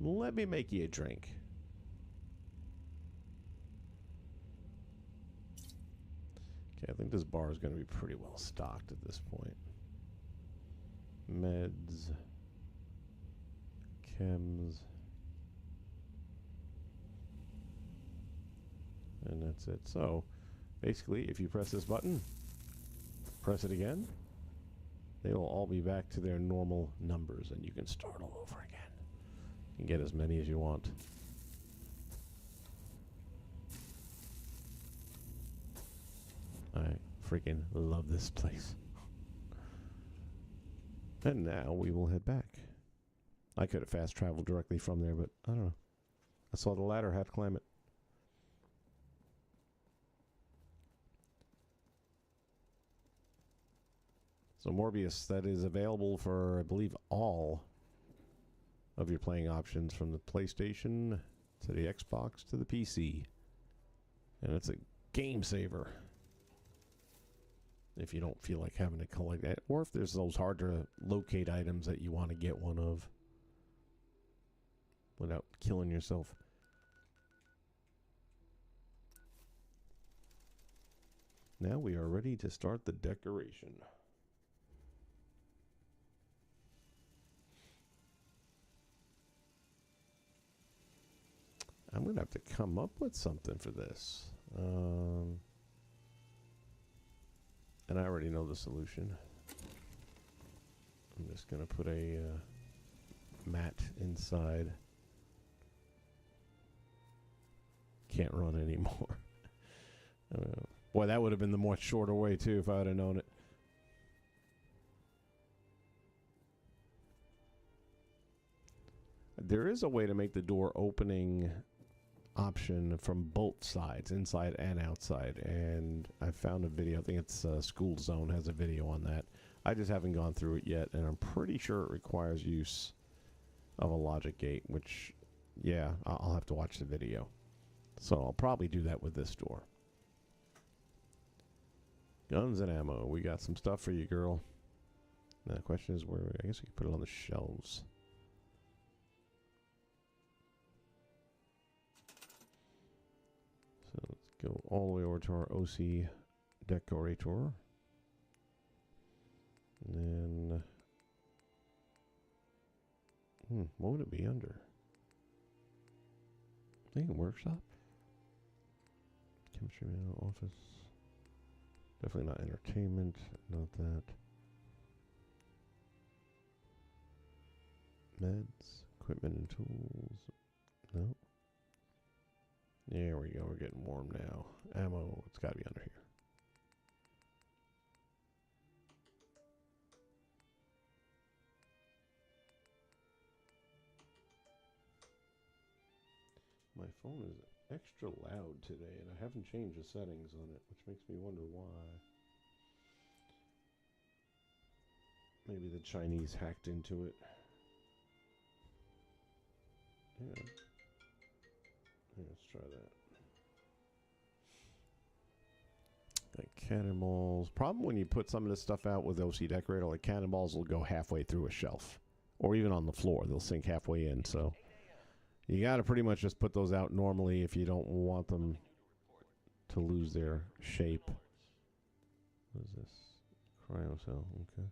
Let me make you a drink. Okay, I think this bar is going to be pretty well stocked at this point. Meds. Chems. And that's it. So, basically, if you press this button, press it again, they will all be back to their normal numbers, and you can start all over again. You can get as many as you want. I freaking love this place. And now we will head back. I could have fast traveled directly from there, but I don't know. I saw the ladder, had to climb it. So Morbius, that is available for, I believe, all of your playing options from the PlayStation to the Xbox to the PC. And it's a game saver. If you don't feel like having to collect that, or if there's those hard to locate items that you want to get one of without killing yourself. Now we are ready to start the decoration. I'm going to have to come up with something for this. And I already know the solution. I'm just going to put a mat inside. Can't run anymore. Boy, that would have been the much shorter way, too, if I would have known it. There is a way to make the door opening option from both sides, inside and outside, and I found a video. I think it's School Zone has a video on that. I just haven't gone through it yet, and I'm pretty sure it requires use of a logic gate, which, yeah, I'll have to watch the video. So I'll probably do that with this door. Guns and ammo. We got some stuff for you, girl. Now the question is where, I guess we can put it on the shelves. So let's go all the way over to our OC decorator. And then, what would it be under? I think workshop? Chemistry manual office. Definitely not entertainment, not that. Meds, equipment and tools. No. There we go, we're getting warm now. Ammo, it's gotta be under here. My phone is extra loud today, and I haven't changed the settings on it, which makes me wonder why. Maybe the Chinese hacked into it. Yeah. Let's try that. Like cannonballs. Problem when you put some of this stuff out with OC Decorator, like cannonballs will go halfway through a shelf. Or even on the floor. They'll sink halfway in, so you gotta pretty much just put those out normally if you don't want them to lose their shape. What is this? Cryocell, okay.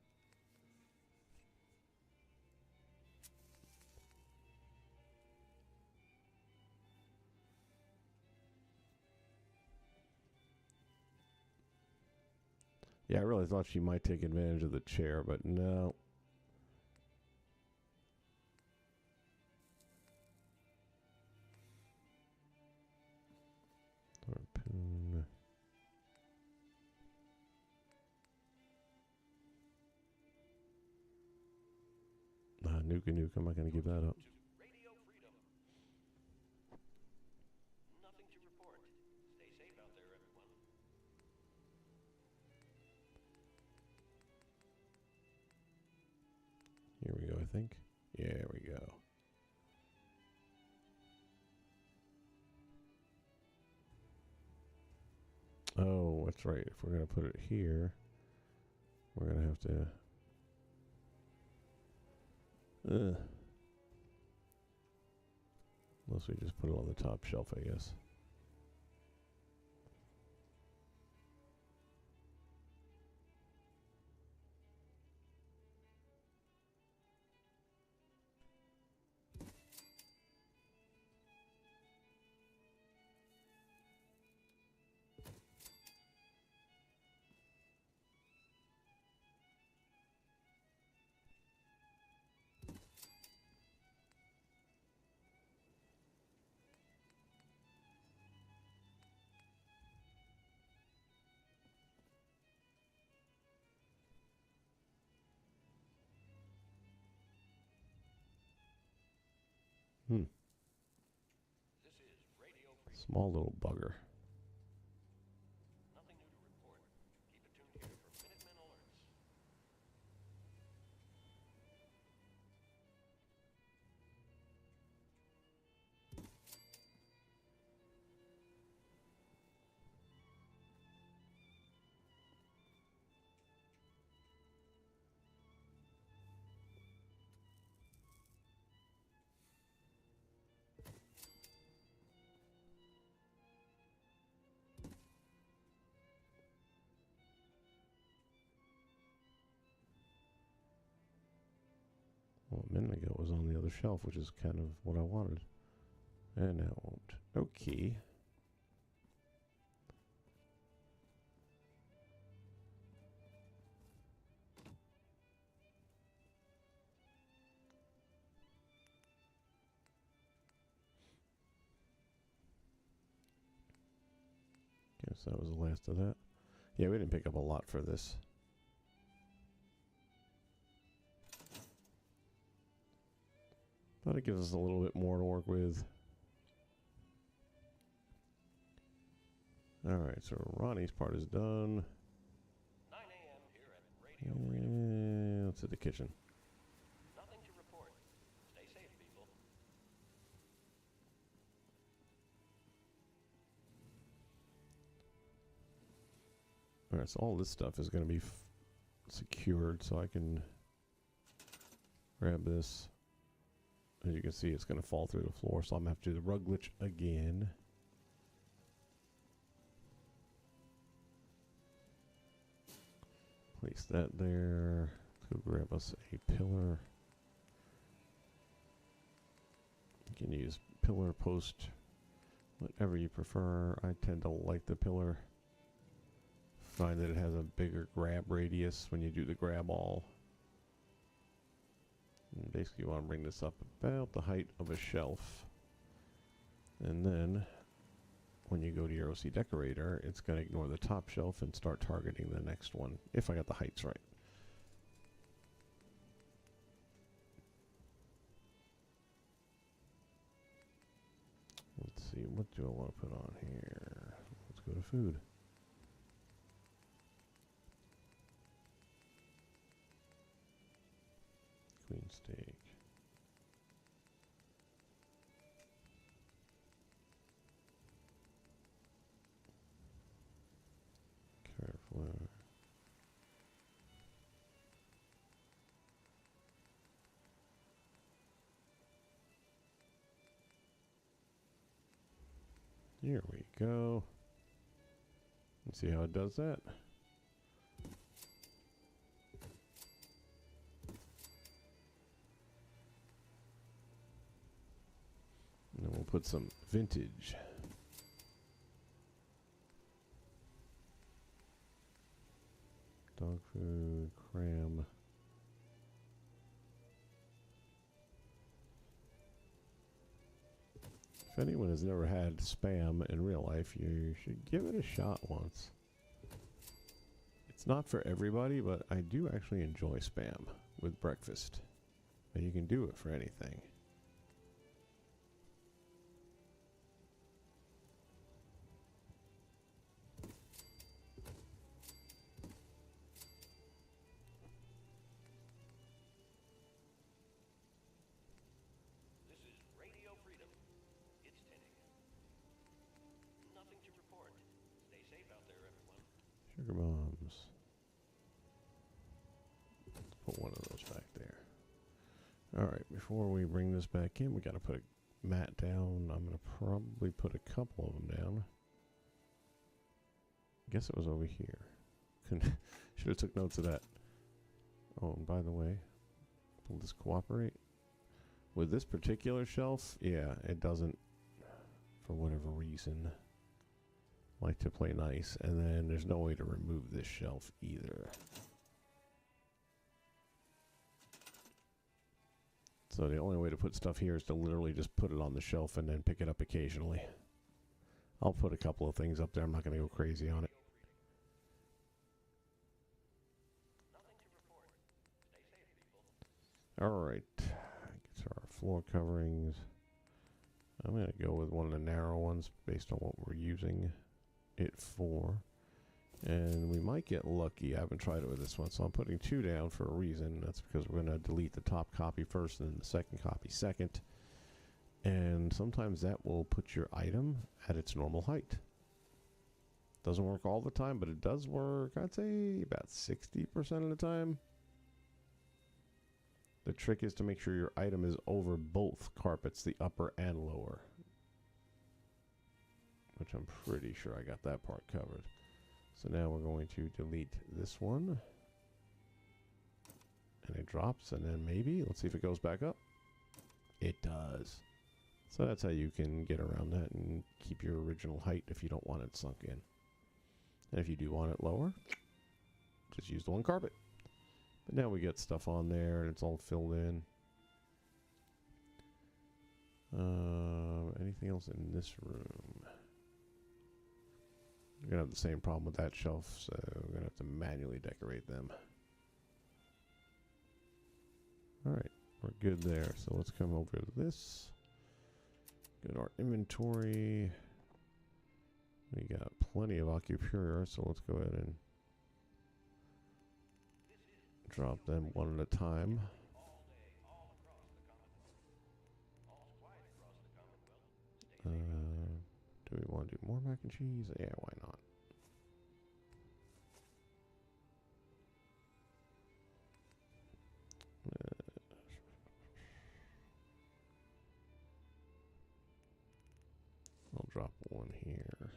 Yeah, I really thought she might take advantage of the chair, but no. Harpoon. Nuke and Nuke, I'm not going to give that up. Radio Freedom. Nothing to report. Stay safe out there, everyone. Here we go, I think. Yeah, there we go. Oh, that's right. If we're going to put it here, we're going to have to... Unless we just put it on the top shelf, I guess. Hmm. This is Radio Freedom. Small little bugger. Nothing new to report. Keep it tuned here for Minutemen alerts. Well, a minute ago it was on the other shelf, which is kind of what I wanted. And now it won't. Okay. Guess that was the last of that. Yeah, we didn't pick up a lot for this. But it gives us a little bit more to work with. Alright, so Ronnie's part is done. 9 a.m. here at Radio Freedom. And let's hit the kitchen. Nothing to report. Stay safe, people. Alright, so all this stuff is going to be secured, so I can grab this. As you can see, it's going to fall through the floor, so I'm going to have to do the rug glitch again. Place that there. Let's go grab us a pillar. You can use pillar, post, whatever you prefer. I tend to like the pillar. Find that it has a bigger grab radius when you do the grab all. And basically you want to bring this up about the height of a shelf. And then when you go to your OC decorator, it's going to ignore the top shelf and start targeting the next one, if I got the heights right. Let's see, what do I want to put on here? Let's go to food. Queen steak. Cauliflower. Here we go. Let's see how it does that. And then we'll put some vintage. Dog food, cram. If anyone has never had Spam in real life, you should give it a shot once. It's not for everybody, but I do actually enjoy Spam with breakfast. And you can do it for anything. This is Radio Freedom. It's 10 a.m. Nothing to report. Stay safe out there, everyone. Sugar bombs. Let's put one of those back there. Alright, before we bring this back in, we gotta put mat down. I'm going to probably put a couple of them down. I guess it was over here. Should have took notes of that. Oh, and by the way, will this cooperate? With this particular shelf, yeah, it doesn't, for whatever reason, like to play nice. And then there's no way to remove this shelf either. So the only way to put stuff here is to literally just put it on the shelf and then pick it up occasionally. I'll put a couple of things up there. I'm not going to go crazy on it. Alright, get to our floor coverings. I'm going to go with one of the narrow ones based on what we're using it for. And we might get lucky. I haven't tried it with this one, so I'm putting 2 down for a reason. That's because we're going to delete the top copy first and then the second copy second. And sometimes that will put your item at its normal height. Doesn't work all the time, but it does work, I'd say, about 60% of the time. The trick is to make sure your item is over both carpets, the upper and lower. Which I'm pretty sure I got that part covered. So now we're going to delete this one. And it drops, and then maybe, let's see if it goes back up. It does. So that's how you can get around that and keep your original height if you don't want it sunk in. And if you do want it lower, just use the one carpet. But now we get stuff on there and it's all filled in. Anything else in this room? We're gonna have the same problem with that shelf, so we're gonna have to manually decorate them. Alright, we're good there. So let's come over to this. Go to our inventory. We got plenty of Ocupura, so let's go ahead and drop them one at a time. Do we want to do more mac and cheese? Yeah, why not? I'll drop one here.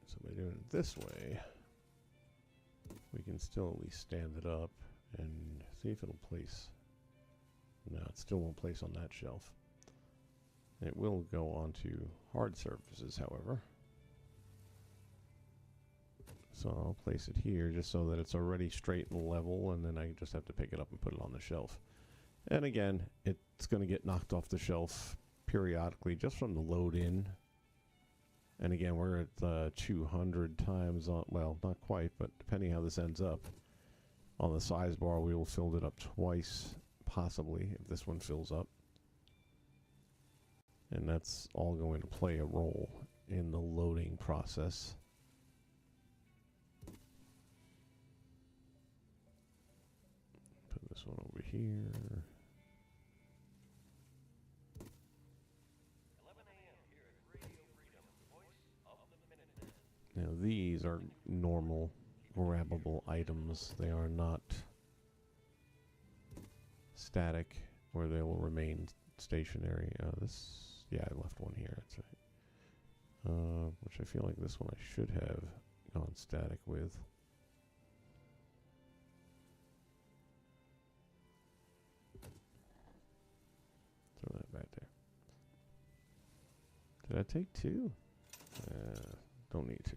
So by doing it this way, we can still at least stand it up and see if it'll place. No, it still won't place on that shelf. It will go onto hard surfaces, however. So I'll place it here just so that it's already straight and level, and then I just have to pick it up and put it on the shelf. And again, it's going to get knocked off the shelf periodically just from the load in. And again, we're at 200 times on, well, not quite, but depending how this ends up, on the size bar, we will fill it up twice, possibly, if this one fills up. And that's all going to play a role in the loading process. Put this one over here. Now these are normal grabbable items. They are not static where they will remain stationary. Yeah, I left one here. That's right. Which I feel like this one I should have gone static with. Did I take 2? Don't need to.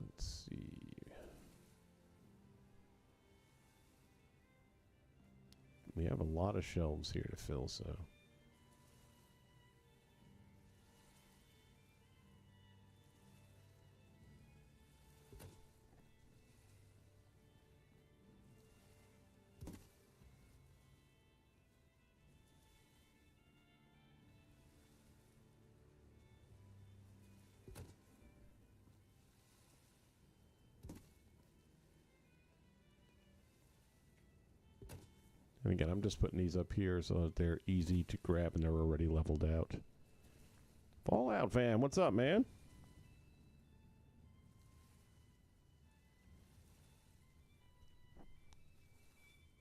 Let's see. We have a lot of shelves here to fill, so. And again, I'm just putting these up here so that they're easy to grab and they're already leveled out. Fallout fam, what's up, man?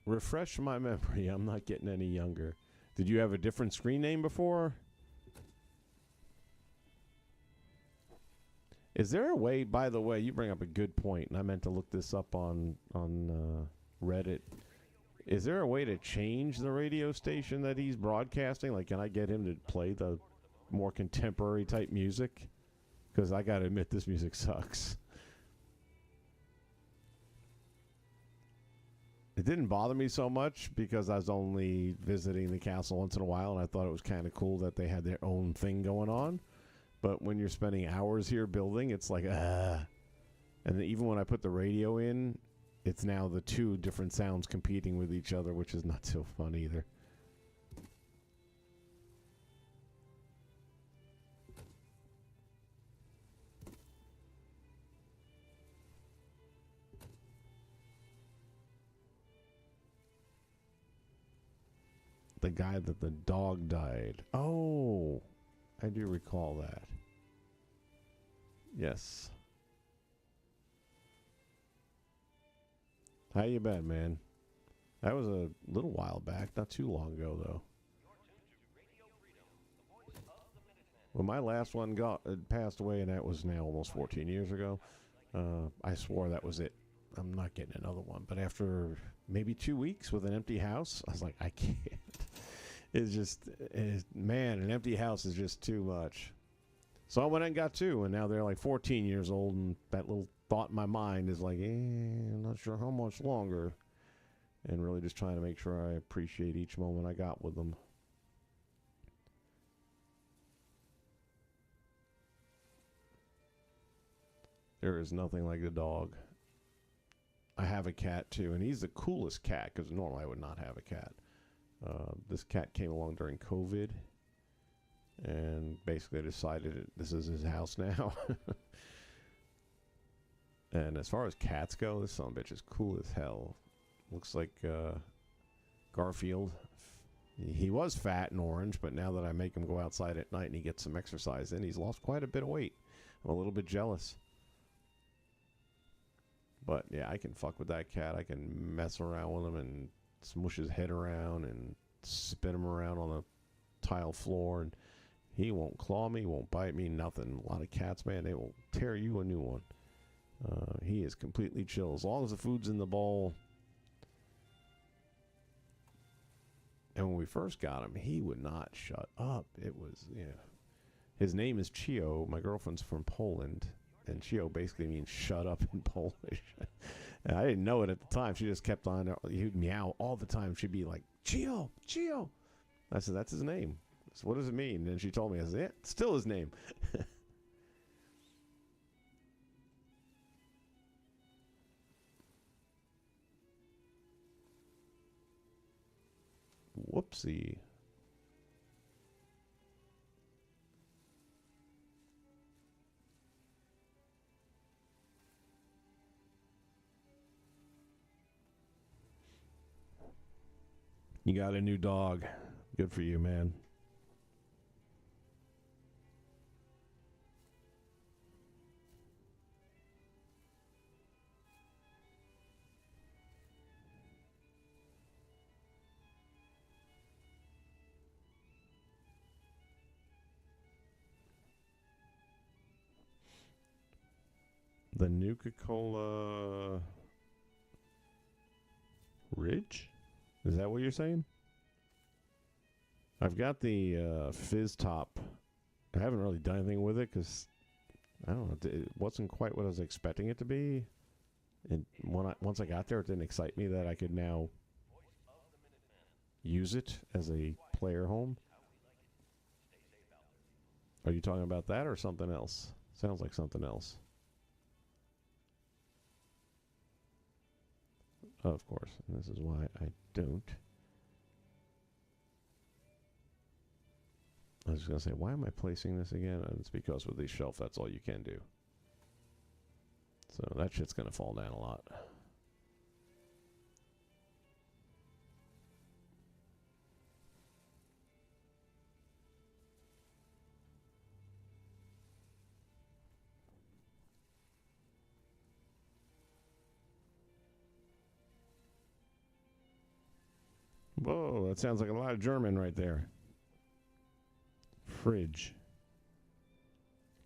Refresh my memory. I'm not getting any younger. Did you have a different screen name before? Is there a way, by the way, you bring up a good point, and I meant to look this up on Reddit. Is there a way to change the radio station that he's broadcasting? Like, can I get him to play the more contemporary type music? Because I got to admit, this music sucks. It didn't bother me so much because I was only visiting the castle once in a while, and I thought it was kind of cool that they had their own thing going on. But when you're spending hours here building, it's like, And then even when I put the radio in, it's now the two different sounds competing with each other, which is not so fun either. The guy that the dog died. Oh, I do recall that. Yes. How you been, man? That was a little while back, not too long ago, though. When my last one passed away, and that was now almost 14 years ago, I swore that was it. I'm not getting another one. But after maybe 2 weeks with an empty house, I was like, I can't. It's just, man, an empty house is just too much. So I went and got 2, and now they're like 14 years old, and that little thought in my mind is like, I'm not sure how much longer. And really just trying to make sure I appreciate each moment I got with them. There is nothing like the dog. I have a cat too, and he's the coolest cat because normally I would not have a cat. This cat came along during COVID, and basically decided this is his house now. And as far as cats go, this son of a bitch is cool as hell. Looks like Garfield. He was fat and orange, but now that I make him go outside at night and he gets some exercise in, he's lost quite a bit of weight. I'm a little bit jealous. But yeah, I can fuck with that cat. I can mess around with him and smush his head around and spin him around on the tile floor, and he won't claw me, won't bite me, nothing. A lot of cats, man, they will tear you a new one. He is completely chill as long as the food's in the bowl. And when we first got him, he would not shut up. It was, his name is Chio. My girlfriend's from Poland, and Chio basically means shut up in Polish. And I didn't know it at the time. She just kept on, he'd meow all the time. She'd be like, Chio, Chio. I said, that's his name. So what does it mean? And she told me, I said, yeah, it's still his name. Whoopsie. You got a new dog. Good for you, man. The Nuka-Cola Ridge? Is that what you're saying? I've got the Fizz Top. I haven't really done anything with it because, I don't know, it wasn't quite what I was expecting it to be. And once I got there, it didn't excite me that I could now use it as a player home. Are you talking about that or something else? Sounds like something else. Of course, and this is why I don't. I was going to say, why am I placing this again? And it's because with these shelf, that's all you can do. So that shit's going to fall down a lot. Whoa, that sounds like a lot of German right there. Fridge.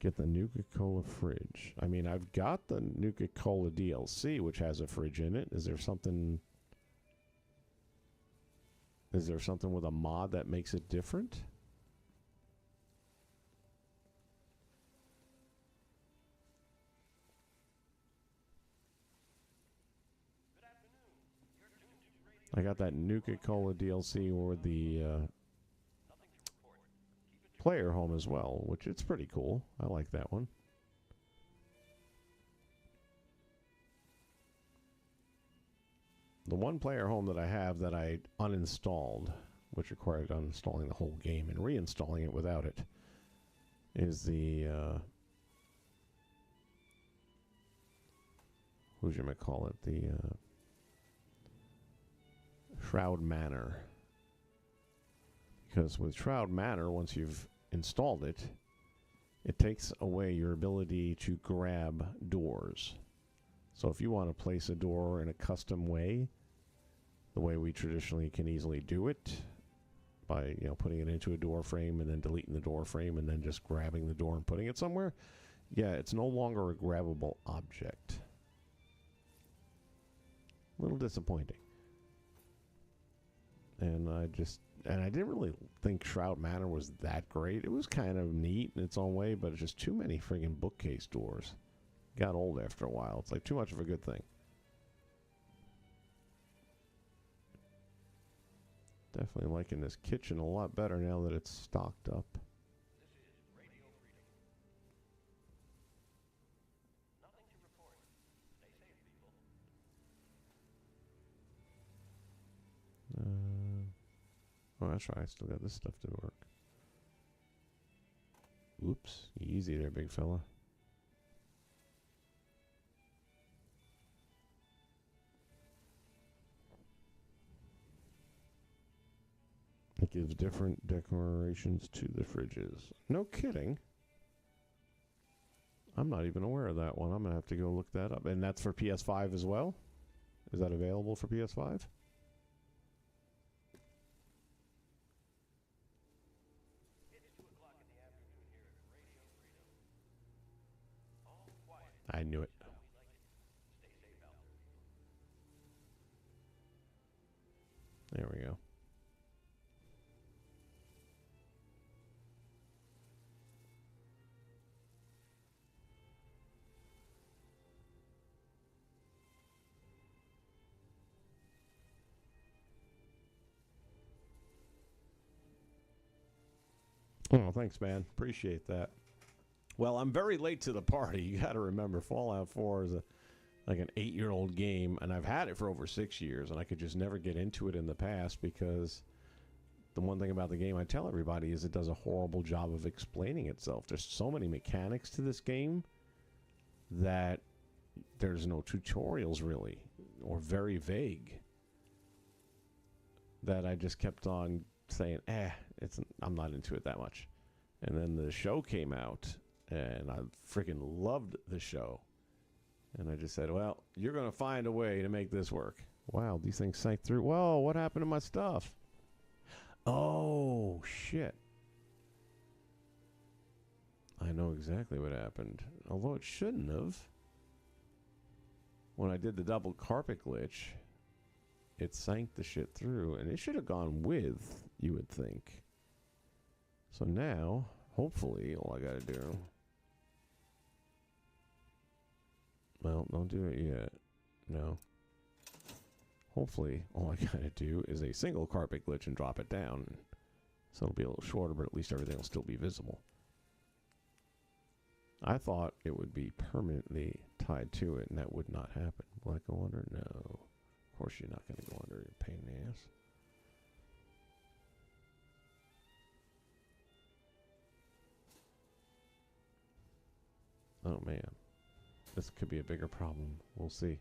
Get the Nuka-Cola fridge. I mean, I've got the Nuka-Cola DLC, which has a fridge in it. Is there something with a mod that makes it different? I got that Nuka-Cola DLC or the player home as well, which it's pretty cool. I like that one. The one player home that I have that I uninstalled, which required uninstalling the whole game and reinstalling it without it, is the the Shroud Manor. Because with Shroud Manor, once you've installed it, it takes away your ability to grab doors. So if you want to place a door in a custom way, the way we traditionally can easily do it, by putting it into a door frame and then deleting the door frame and then just grabbing the door and putting it somewhere, yeah, it's no longer a grabbable object. A little disappointing. And I didn't really think Shroud Manor was that great. It was kind of neat in its own way, but it's just too many friggin' bookcase doors. Got old after a while. It's like too much of a good thing. Definitely liking this kitchen a lot better now that it's stocked up. Oh, that's right. I still got this stuff to work. Oops. Easy there, big fella. It gives different decorations to the fridges. No kidding. I'm not even aware of that one. I'm going to have to go look that up. And that's for PS5 as well? Is that available for PS5? I knew it. There we go. Oh, thanks, man. Appreciate that. Well, I'm very late to the party. You got to remember, Fallout 4 is like an 8-year-old game, and I've had it for over 6 years, and I could just never get into it in the past because the one thing about the game I tell everybody is it does a horrible job of explaining itself. There's so many mechanics to this game that there's no tutorials really, or very vague, that I just kept on saying, I'm not into it that much. And then the show came out, and I freaking loved the show. And I just said, well, you're going to find a way to make this work. Wow, these things sank through. Whoa, what happened to my stuff? Oh, shit. I know exactly what happened. Although it shouldn't have. When I did the double carpet glitch, it sank the shit through. And it should have gone with, you would think. So now, hopefully, all I gotta do... Well, don't do it yet. No. Hopefully, all I gotta do is a single carpet glitch and drop it down. So it'll be a little shorter, but at least everything will still be visible. I thought it would be permanently tied to it, and that would not happen. Will I go under? No. Of course you're not going to go under. You're a pain in the ass. Oh, man. This could be a bigger problem. We'll see.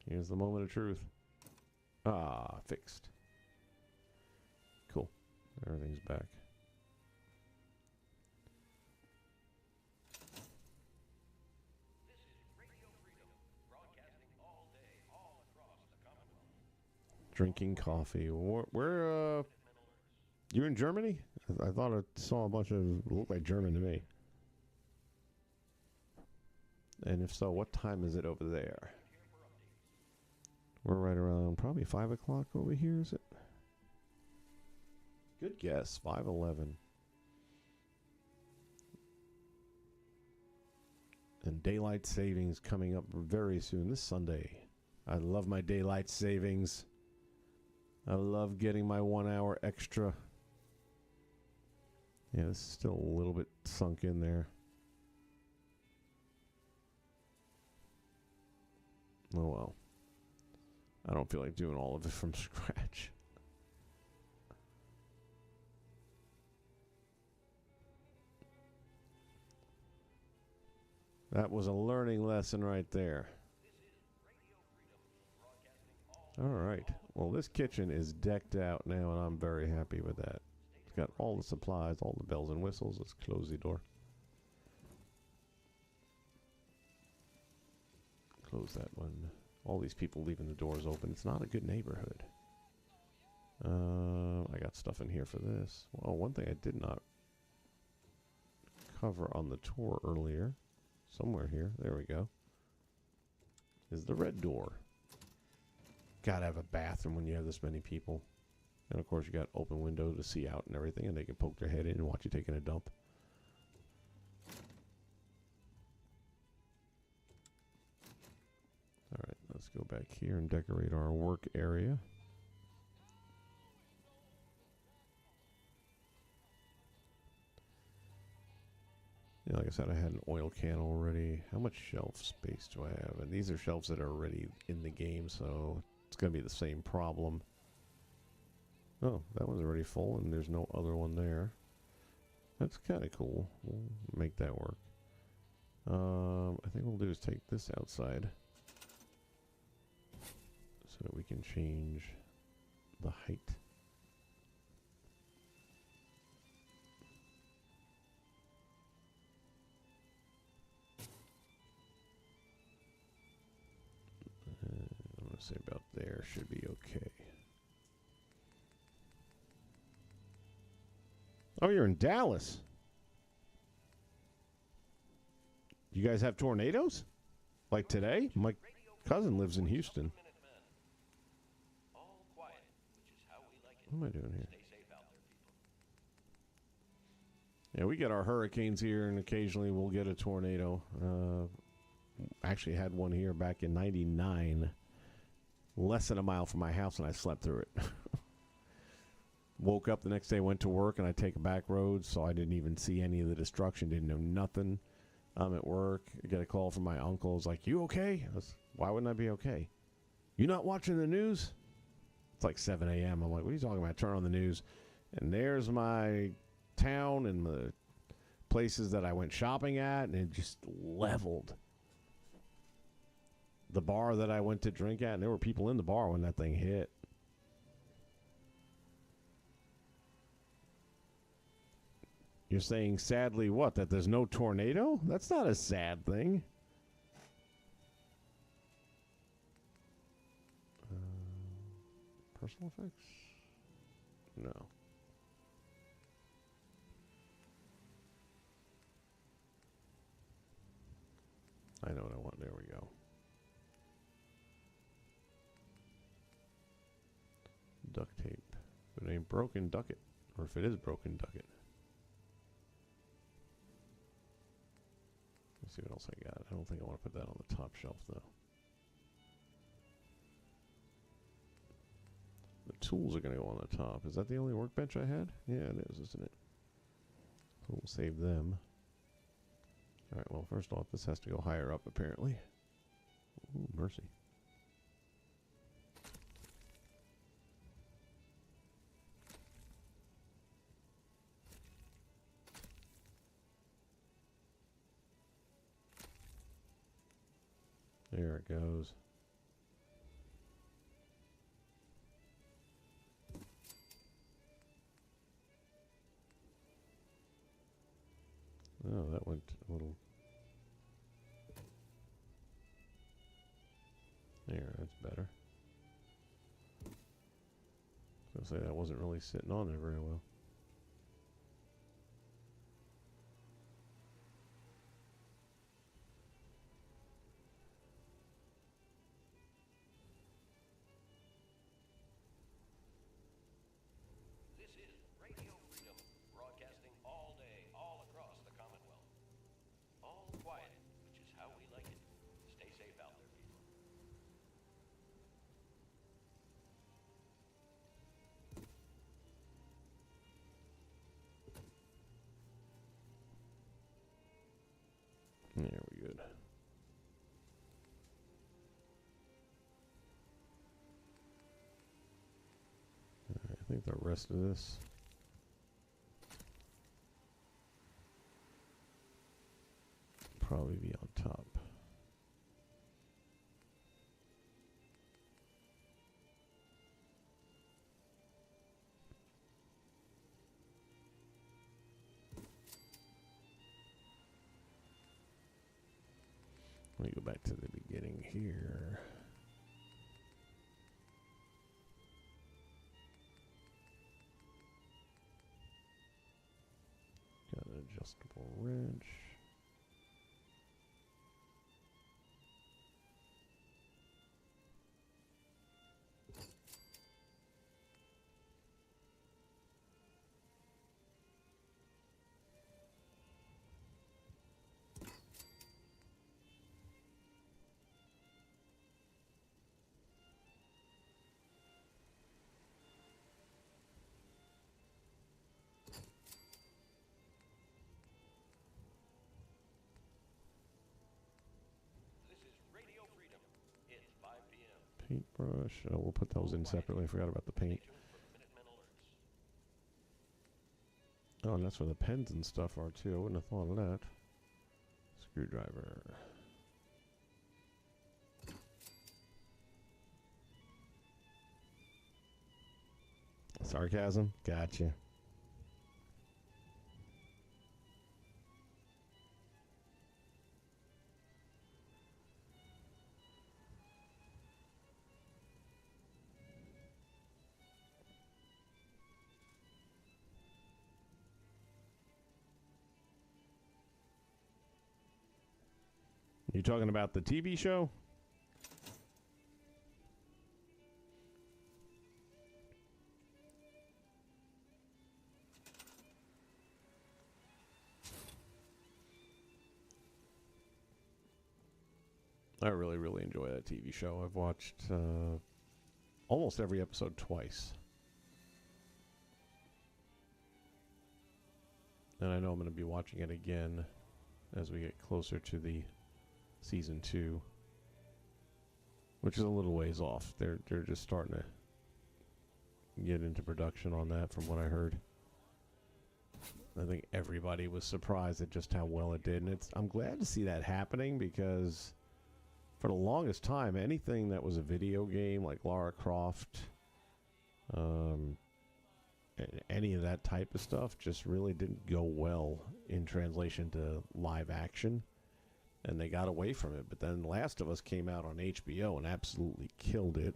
Here's the moment of truth. Ah, fixed. Cool. Everything's back. This is Radio Freedom, broadcasting all day, all across the Commonwealth. Drinking coffee. Where, you in Germany? I thought I saw a bunch of, looked like German to me. And if so, what time is it over there? We're right around probably 5 o'clock over here, is it? Good guess, 5:11. And daylight savings coming up very soon, this Sunday. I love my daylight savings. I love getting my 1 hour extra. Yeah, this is still a little bit sunk in there. Oh well. I don't feel like doing all of it from scratch. That was a learning lesson right there. All right. Well, this kitchen is decked out now, and I'm very happy with that. It's got all the supplies, all the bells and whistles. Let's close the door. Close that one. All these people leaving the doors open. It's not a good neighborhood. I got stuff in here for this. Well, one thing I did not cover on the tour earlier, somewhere here, there we go, is the red door. Gotta have a bathroom when you have this many people. And of course you got open window to see out and everything, and they can poke their head in and watch you taking a dump. Alright, let's go back here and decorate our work area. Yeah, like I said, I had an oil can already. How much shelf space do I have? And these are shelves that are already in the game, so it's going to be the same problem. Oh, that one's already full, and there's no other one there. That's kind of cool. We'll make that work. I think what we'll do is take this outside so that we can change the height. I'm going to say about there should be okay. Oh, you're in Dallas. You guys have tornadoes? Like today? My cousin lives in Houston. All quiet, which is how we like it. What am I doing here? Stay safe out there, people. Yeah, we get our hurricanes here, and occasionally we'll get a tornado. Actually had one here back in '99. Less than a mile from my house, and I slept through it. Woke up the next day, went to work, and I take a back road, so I didn't even see any of the destruction, didn't know nothing. I'm at work. I get a call from my uncle. He's like, "You okay?" Why wouldn't I be okay? You not watching the news? It's like 7 a.m. I'm like, what are you talking about? I turn on the news, and there's my town and the places that I went shopping at, and it just leveled. The bar that I went to drink at, and there were people in the bar when that thing hit. You're saying sadly what? That there's no tornado? That's not a sad thing. Personal effects? No. I know what I want. There we go. duct tape. If it ain't broken, duck it. Or if it is broken, duck it. Let's see what else I got. I don't think I want to put that on the top shelf, though. The tools are going to go on the top. Is that the only workbench I had? Yeah, it is, isn't it? So we'll save them. Alright, well, first off, this has to go higher up, apparently. Ooh, mercy. There it goes. Oh, that went a little... There, that's better. I was going to say that wasn't really sitting on there very well. This is Radio Freedom, broadcasting all day, all across the Commonwealth. All quiet, which is how we like it. Stay safe out there, people. There we go. Alright, I think the rest of this probably be on top. Let me go back to the beginning here. Got an adjustable wrench. This is Radio Freedom. It's 5 p.m. Paintbrush. Oh, we'll put those in separately. I forgot about the paint. Stay tuned for Minutemen alerts. Oh, and that's where the pens and stuff are too. I wouldn't have thought of that. Screwdriver. Sarcasm? Gotcha. You talking about the TV show? I really, really enjoy that TV show. I've watched almost every episode twice. And I know I'm going to be watching it again as we get closer to the season 2, which is a little ways off. They're just starting to get into production on that from what I heard. I think everybody was surprised at just how well it did, and I'm glad to see that happening, because for the longest time, anything that was a video game like Lara Croft, any of that type of stuff just really didn't go well in translation to live action, and they got away from it. But then Last of Us came out on HBO and absolutely killed it.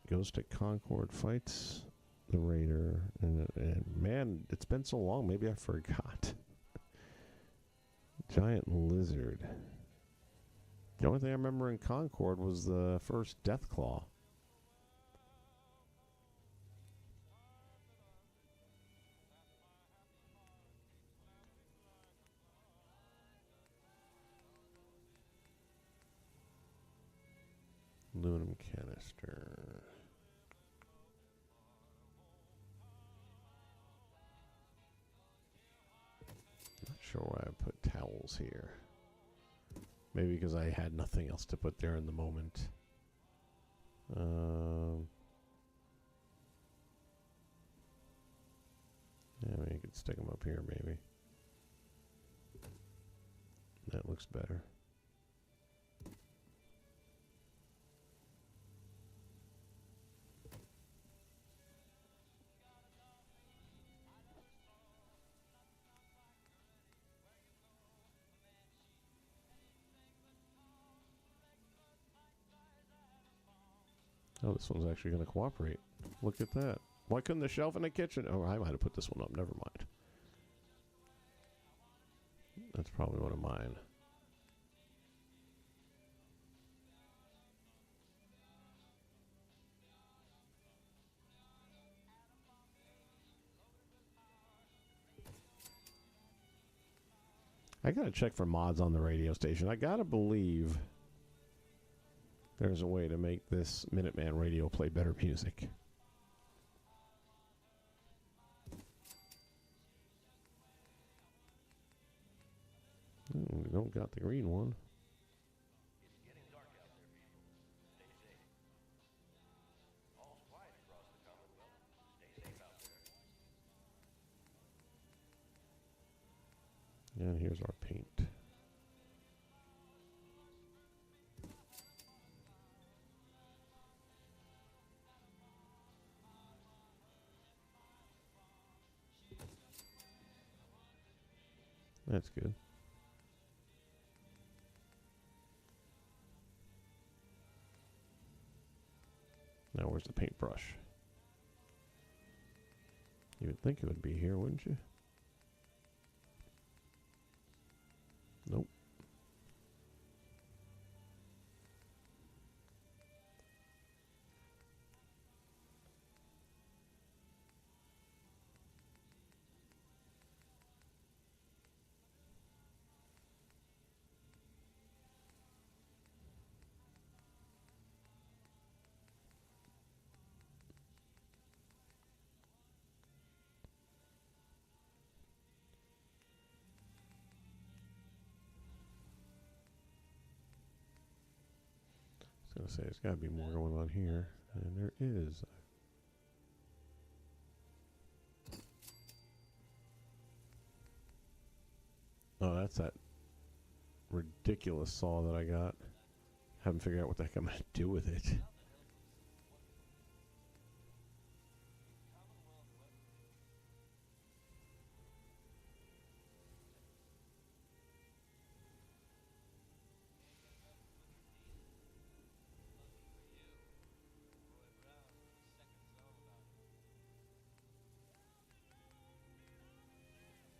Goes to Concord, fights the Raider, and man, man, it's been so long. Maybe I forgot. Giant lizard. The only thing I remember in Concord was the first Deathclaw. Aluminum canister. Not sure why I put towels here. Maybe because I had nothing else to put there in the moment. Yeah, we could stick them up here, maybe. That looks better. Oh, this one's actually going to cooperate. Look at that. Why couldn't the shelf in the kitchen? Oh, I might have put this one up. Never mind. That's probably one of mine. I gotta check for mods on the radio station. I gotta believe there's a way to make this Minuteman radio play better music. We don't got the green one. It's getting dark out there, people. Stay safe. All's quiet across the Commonwealth. Stay safe out there. And here's our paint. That's good. Now where's the paintbrush? You would think it would be here, wouldn't you? Nope. I was gonna say there's got to be more going on here, and there is. Oh, that's that ridiculous saw that I got. Haven't figured out what the heck I'm gonna do with it.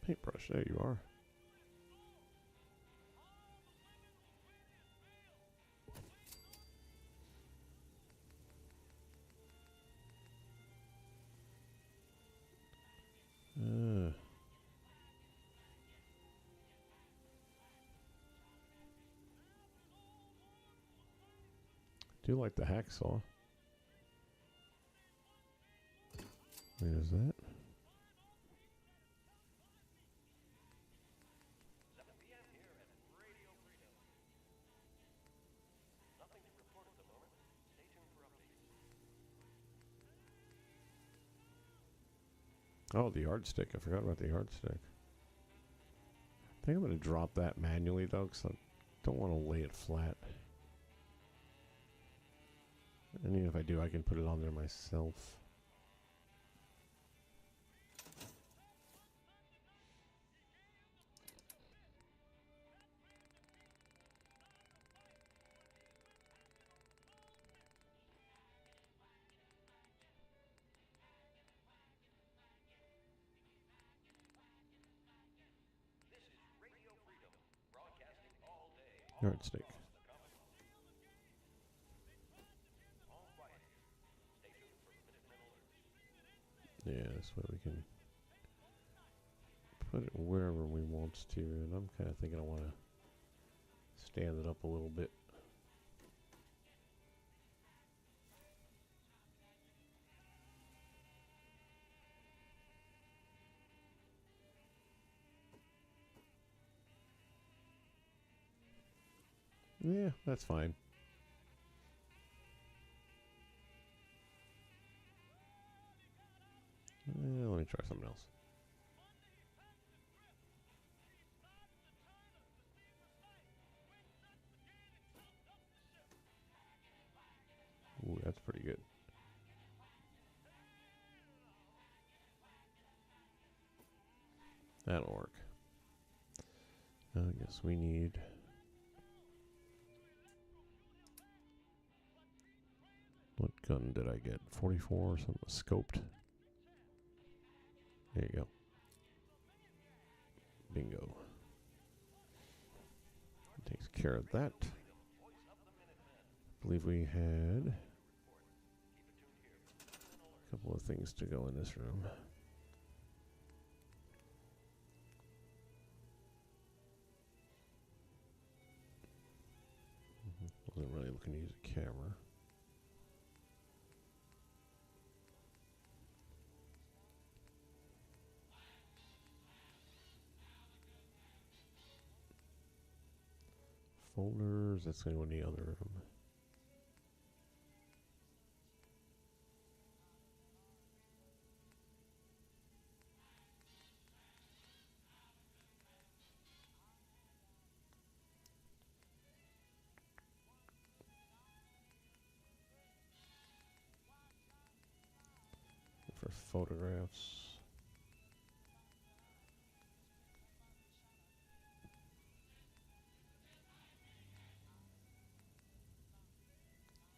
Paintbrush, there you are. Do like the hacksaw. There's that. 7 p.m. here at Radio Freedom. Nothing to report at the moment. Stay tuned for updates. Oh, the yardstick. I forgot about the yardstick. I think I'm going to drop that manually, though, because I don't want to lay it flat. And even if I do, I can put it on there myself. Yardstick. Yeah, this way we can put it wherever we want to, and I'm kind of thinking I want to stand it up a little bit. Yeah, that's fine. Let me try something else. Ooh, that's pretty good. That'll work. I guess we need... What gun did I get? 44 or something? Scoped. There you go. Bingo. Takes care of that. I believe we had a couple of things to go in this room. Wasn't really looking to use a camera. Folders, that's going to go in the other room. For photographs.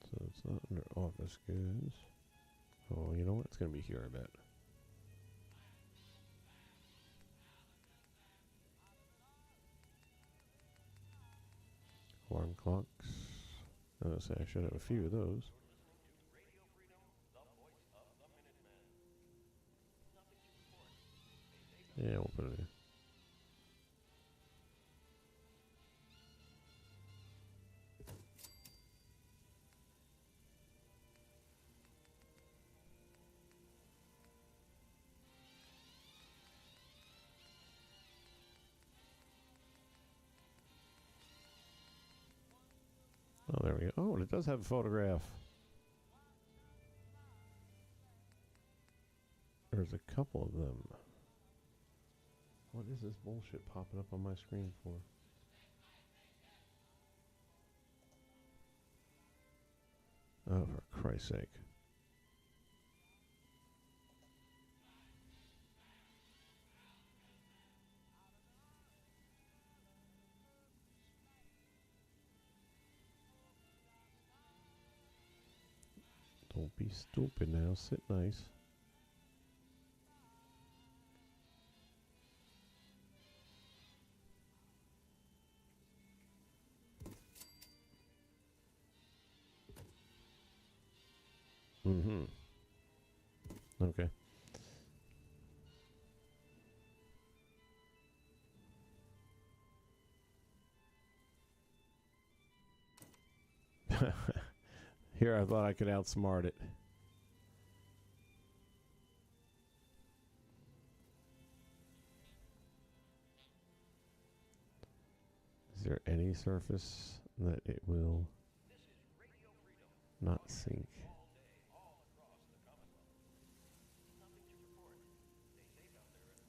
So it's not under office goods. Oh, you know what? It's going to be here, I bet. Alarm clocks. I was gonna say I should have a few of those. Yeah, we'll put it in. Oh, there we go. Oh, and it does have a photograph. There's a couple of them. What is this bullshit popping up on my screen for? Oh, for Christ's sake. Don't be stupid now. Sit nice. Mm-hmm. Okay. Here, I thought I could outsmart it. Is there any surface that it will not sink?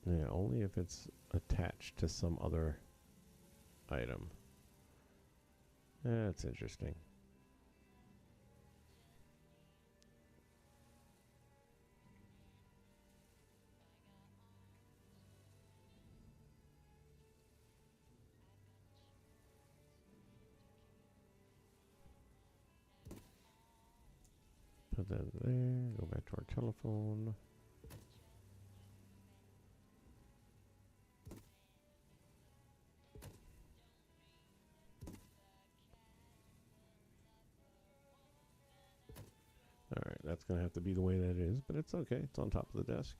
Yeah, only if it's attached to some other item. That's interesting. Put that there, go back to our telephone. Alright, that's going to have to be the way that it is, but it's okay. It's on top of the desk.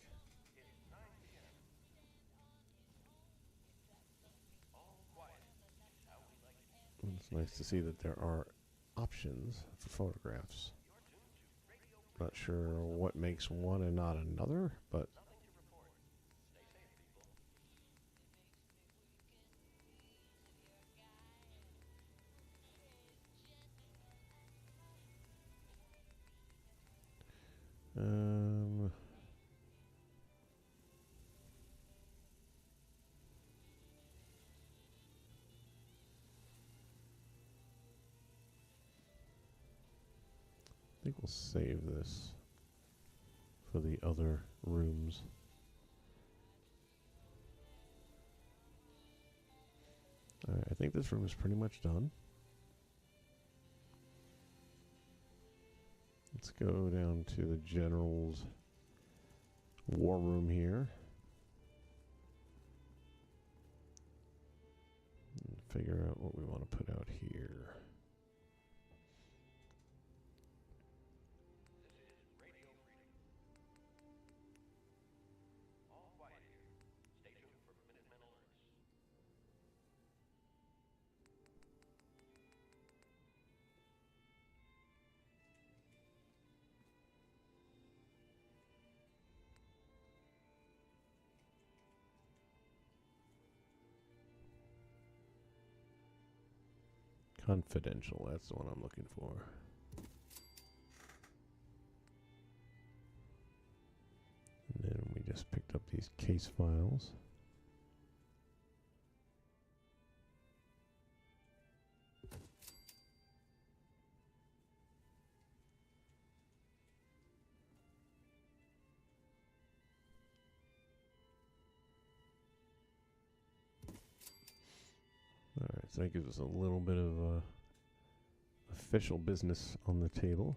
It's nice to see that there are options for photographs. Not sure what makes one and not another, but I think we'll save this for the other rooms. Alright, I think this room is pretty much done. Let's go down to the General's war room here. And figure out what we want to put out here. Confidential, that's the one I'm looking for. And then we just picked up these case files. Alright, so that gives us a little bit of official business on the table.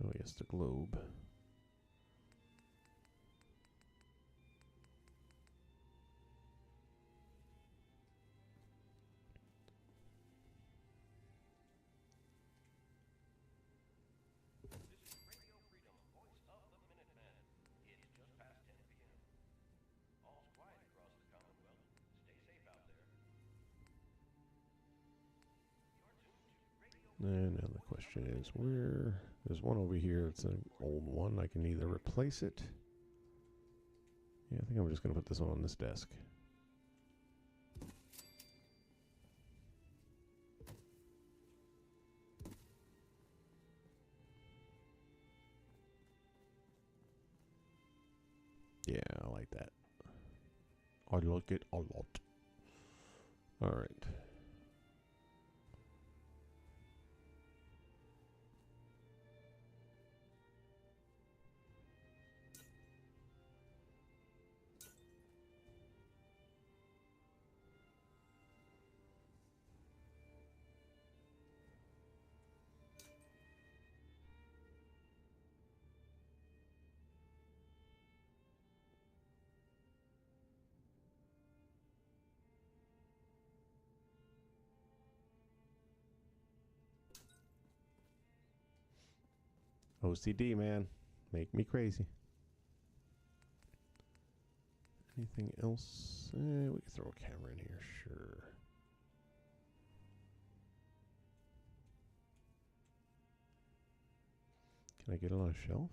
Oh yes, the globe. And now the question is, where? There's one over here. It's an old one. I can either replace it. Yeah, I think I'm just going to put this one on this desk. Yeah, I like that. I like it a lot. All right. OCD, man. Make me crazy. Anything else? We can throw a camera in here, sure. Can I get it on a shelf?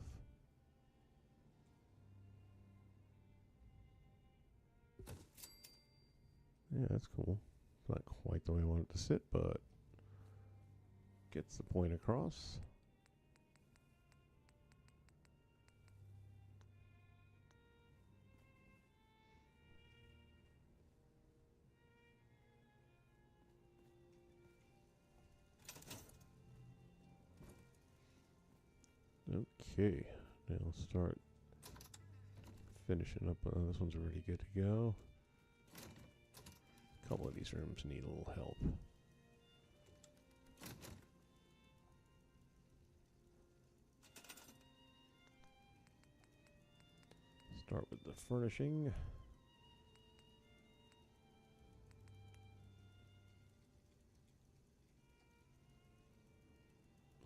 Yeah, that's cool. It's not quite the way I want it to sit, but gets the point across. Okay, now let's start finishing up. This one's already good to go. A couple of these rooms need a little help. Start with the furnishing.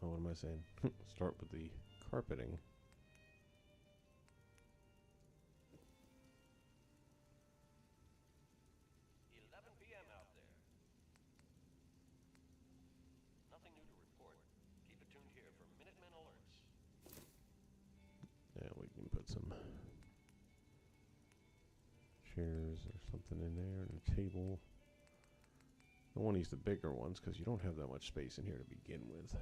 Oh, what am I saying? Start with the carpeting. PM out there. Nothing new to report. Keep it tuned here for Minutemen alerts. Yeah, we can put some chairs or something in there and a table. I want to use the bigger ones because you don't have that much space in here to begin with.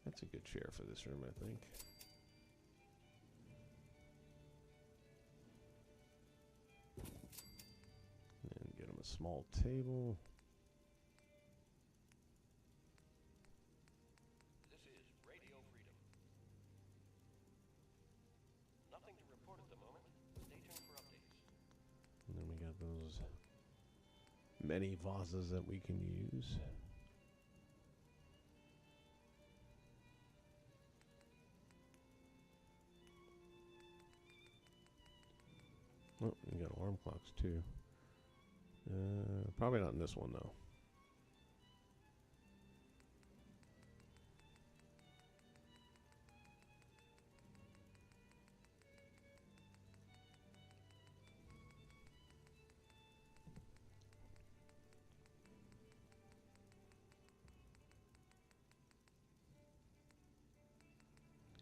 That's a good chair for this room, I think. And get him a small table. This is Radio Freedom. Nothing to report at the moment. Stay tuned for updates. And then we got those many vases that we can use. Oh, you got alarm clocks too. Probably not in this one though.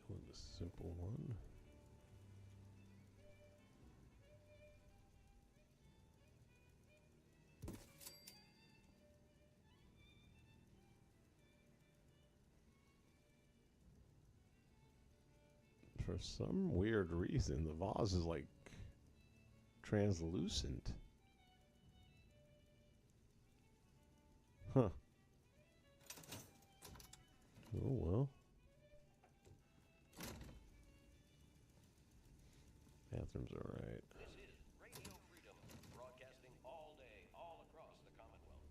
Go with the simple one. For some weird reason, the vase is like translucent. Huh. Oh well. Bathrooms are alright. This is Radio Freedom, broadcasting all day, all across the Commonwealth.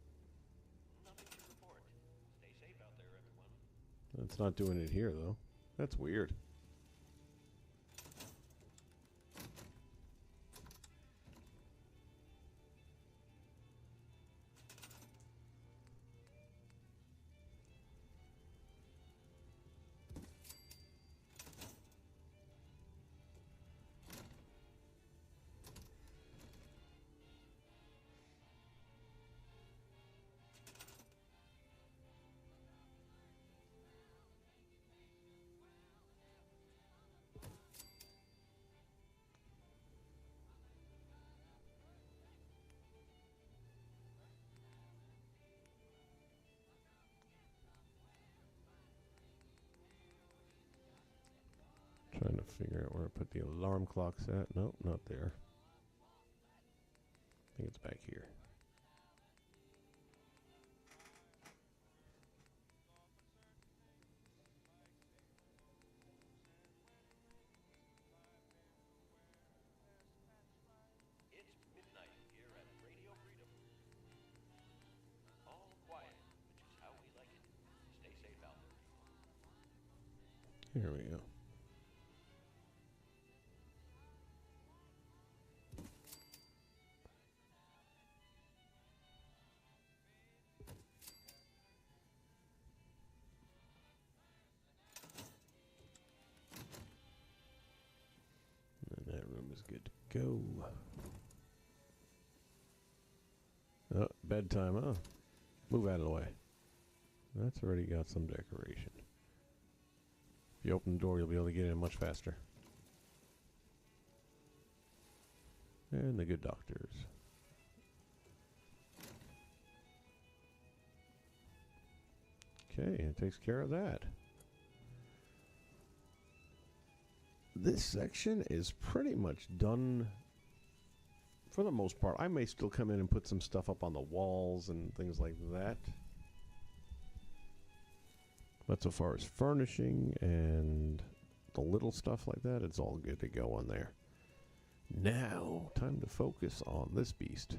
Nothing to report. Stay safe out there, everyone. It's not doing it here though. That's weird. Trying to figure out where I put the alarm clocks at. Nope, not there. I think it's back here. It's midnight here at Radio Freedom. All quiet, which is how we like it. Stay safe out there. Here we go. And that room is good to go. Oh, bedtime, huh? Move out of the way. That's already got some decoration. If you open the door, you'll be able to get in much faster. And the good doctors. Okay, it takes care of that. This section is pretty much done for the most part. I may still come in and put some stuff up on the walls and things like that. But so far as furnishing and the little stuff like that, it's all good to go on there. Now, time to focus on this beast.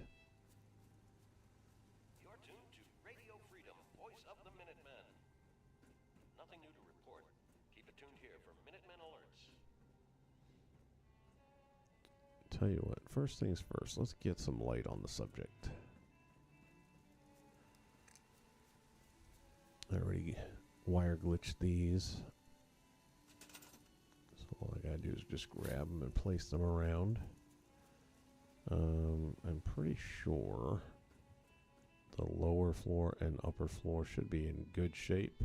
You're tuned to Radio Freedom, voice of the Minutemen. Nothing new to report. Keep it tuned here for Minutemen alerts. Tell you what, first things first, let's get some light on the subject. I already wire glitched these. So all I gotta do is just grab them and place them around. I'm pretty sure the lower floor and upper floor should be in good shape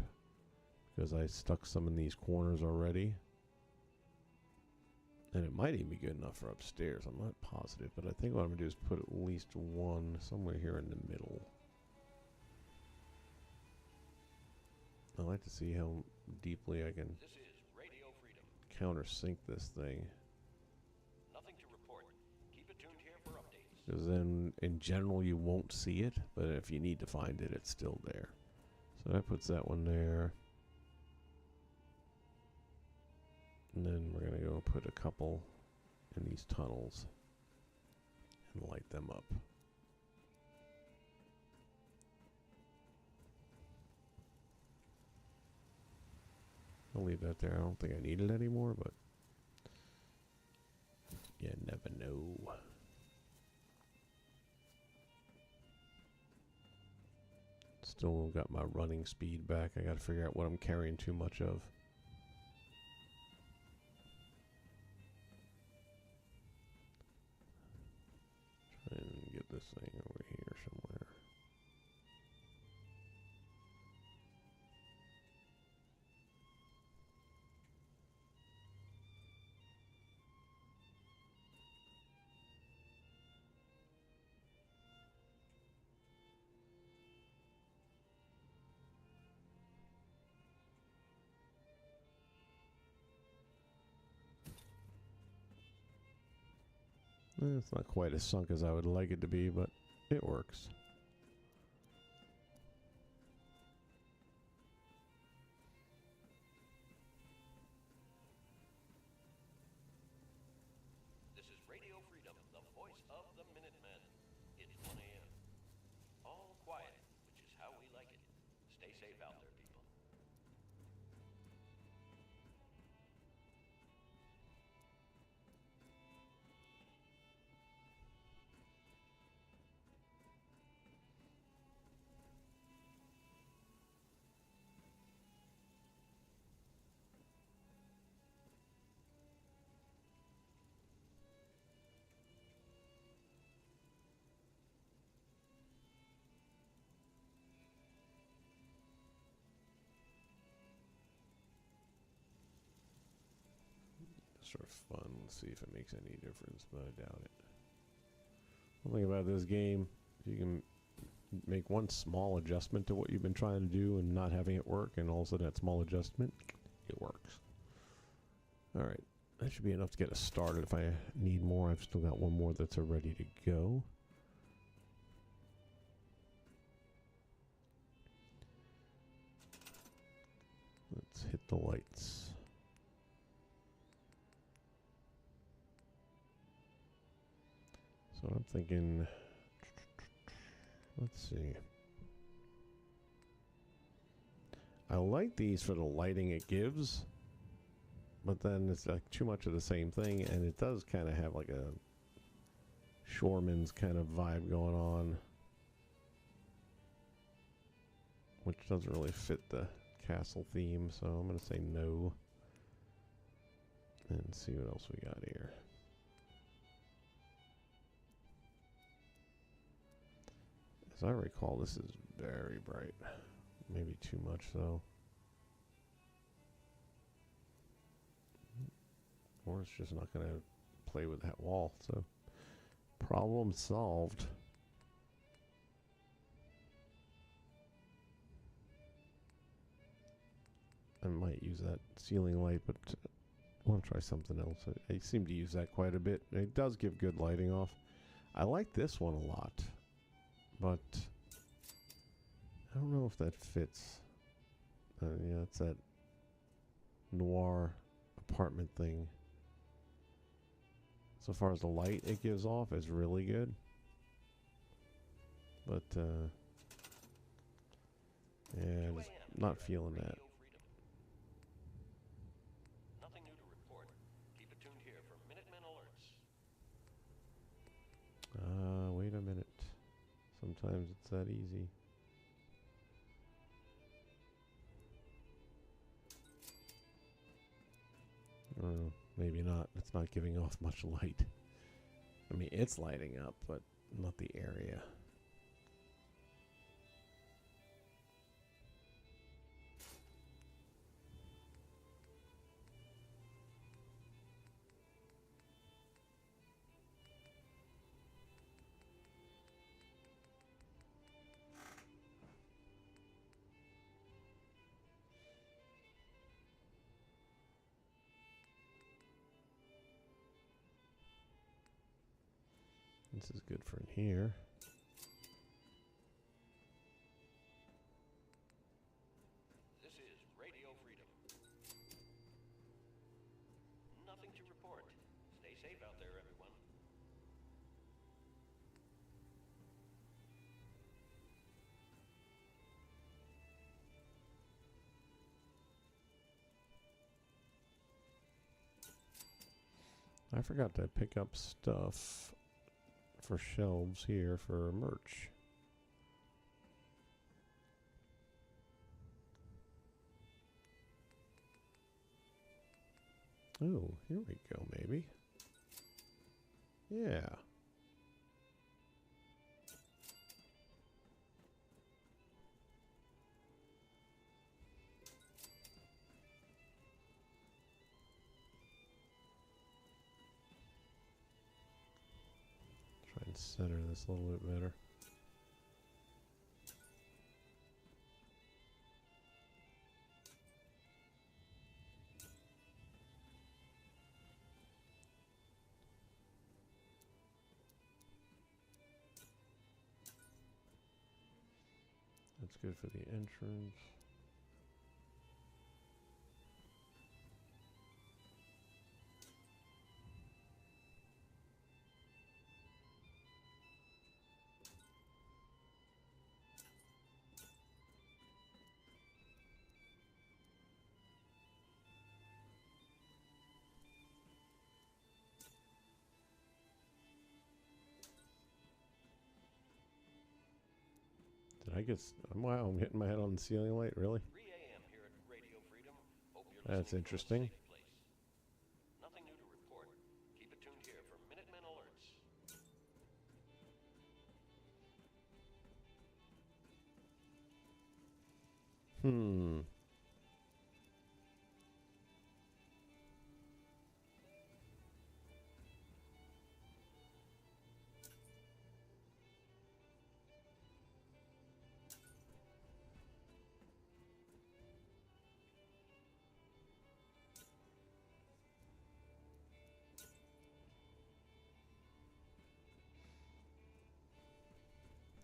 because I stuck some in these corners already. And it might even be good enough for upstairs. I'm not positive, but I think what I'm going to do is put at least one somewhere here in the middle. I like to see how deeply I can This is Radio Freedom. countersink this thing. Nothing to report. Keep it tuned here for updates. Because then, in general, you won't see it, but if you need to find it, it's still there. So that puts that one there. And then we're going to go put a couple in these tunnels and light them up. I'll leave that there. I don't think I need it anymore, but you never know. Still got my running speed back. I got to figure out what I'm carrying too much of. And get this thing over here somewhere. It's not quite as sunk as I would like it to be, but it works. This is Radio Freedom, the voice of the Minutemen. It's 1 a.m. All quiet, which is how we like it. Stay safe out there, people. Sort of fun. Let's see if it makes any difference, but I doubt it. One thing about this game, if you can make one small adjustment to what you've been trying to do and not having it work, and also that small adjustment, it works. Alright, that should be enough to get us started. If I need more, I've still got one more that's ready to go. Let's hit the lights. So I'm thinking, let's see. I like these for the lighting it gives, but then it's like too much of the same thing, and it does kind of have like a Shoreman's kind of vibe going on, which doesn't really fit the castle theme, so I'm going to say no. And see what else we got here. As I recall, this is very bright. Maybe too much, though. Or it's just not going to play with that wall. So, problem solved. I might use that ceiling light, but I want to try something else. I seem to use that quite a bit. It does give good lighting off. I like this one a lot, but I don't know if that fits. Yeah, it's that noir apartment thing. So far as the light it gives off is really good. But, yeah, just not feeling that. Nothing new to report. Keep it tuned here for Minutemen alerts. Wait a minute. Sometimes it's that easy. Maybe not. It's not giving off much light. I mean, it's lighting up, but not the area. This is good for in here. This is Radio Freedom. Nothing to report. Stay safe out there, everyone. I forgot to pick up stuff for shelves here for merch. Oh, here we go, maybe. Yeah. Try and center this a little bit better. That's good for the entrance. Did I get... Wow, I'm hitting my head on the ceiling light, really? 3 a.m. here at Radio Freedom. Hope you're That's listening from a interesting. safe place. Nothing new to report. Keep it tuned here for Minutemen alerts.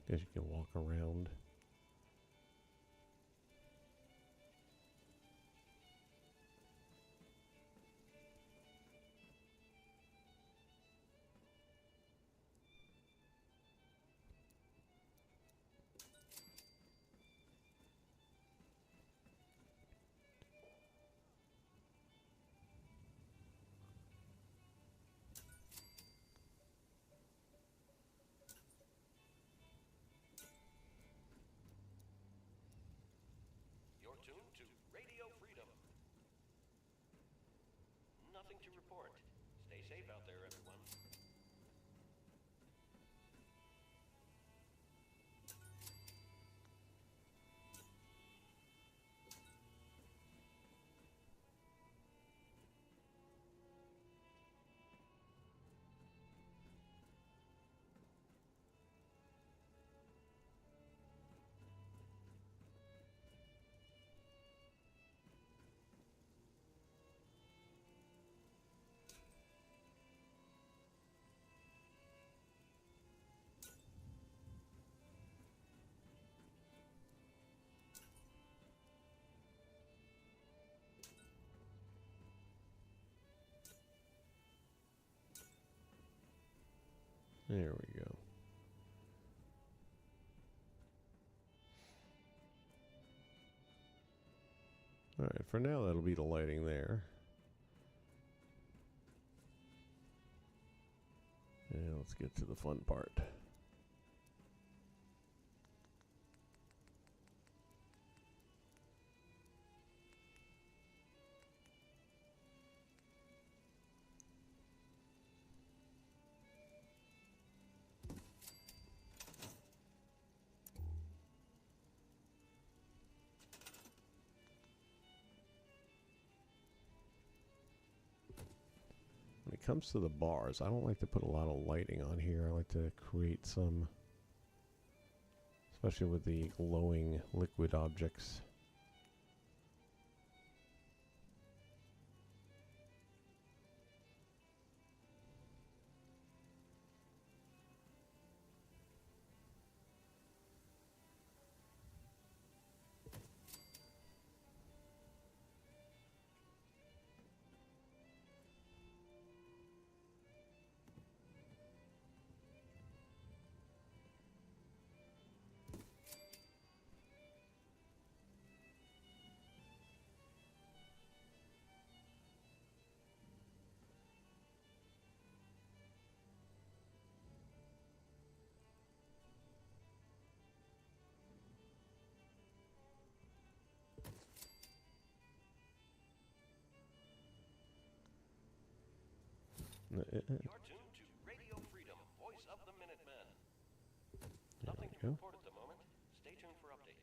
Guess you can walk around. You're tuned to Radio Freedom. Nothing to report. Stay safe out there, everyone. There we go. Alright, for now that'll be the lighting there. And let's get to the fun part. When it comes to the bars, I don't like to put a lot of lighting on here. I like to create some, especially with the glowing liquid objects. You're tuned to Radio Freedom, voice of the Minutemen. Nothing to go. report at the moment. Stay tuned for updates.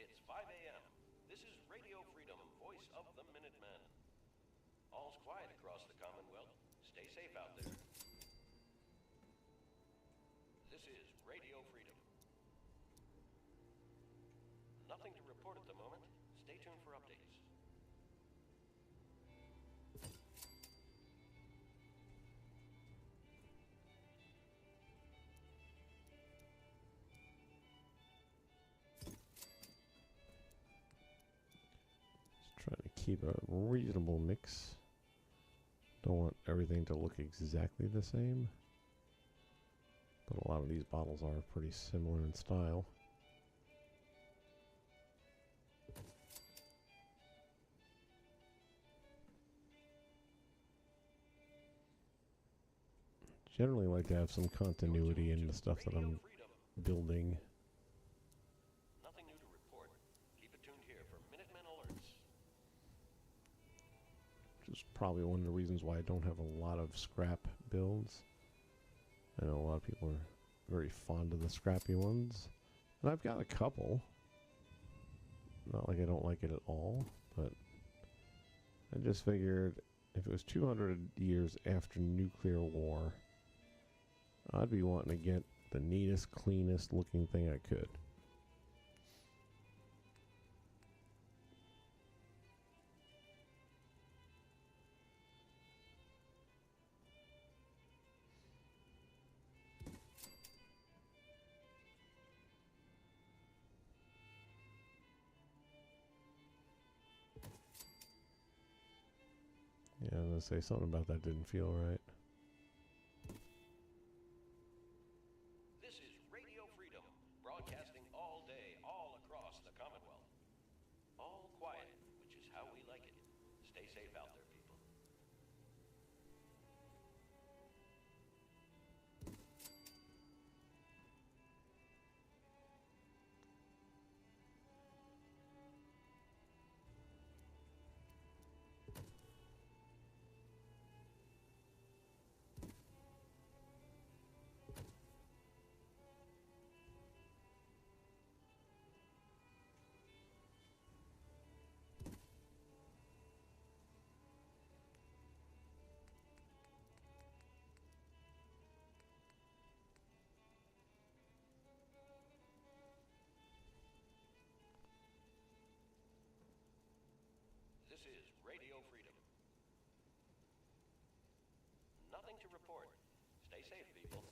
It's 5 a.m. This is Radio Freedom, voice of the Minutemen. All's quiet across the Commonwealth. Stay safe out there. This is Radio Freedom. Nothing to report at the moment. Stay tuned for updates. Trying to keep a reasonable mix. Don't want everything to look exactly the same. But a lot of these bottles are pretty similar in style. Generally like to have some continuity in the stuff that I'm building. Nothing new to report. Keep it tuned here for Minutemen alerts. Which is probably one of the reasons why I don't have a lot of scrap builds. I know a lot of people are very fond of the scrappy ones. And I've got a couple. Not like I don't like it at all, but I just figured if it was 200 years after nuclear war, I'd be wanting to get the neatest, cleanest looking thing I could. Yeah, I was gonna say something about that didn't feel right. This is Radio Freedom, broadcasting all day, all across the Commonwealth. All quiet, which is how we like it. Stay safe out there, people. This is Radio Freedom. Nothing to report. Stay safe, people.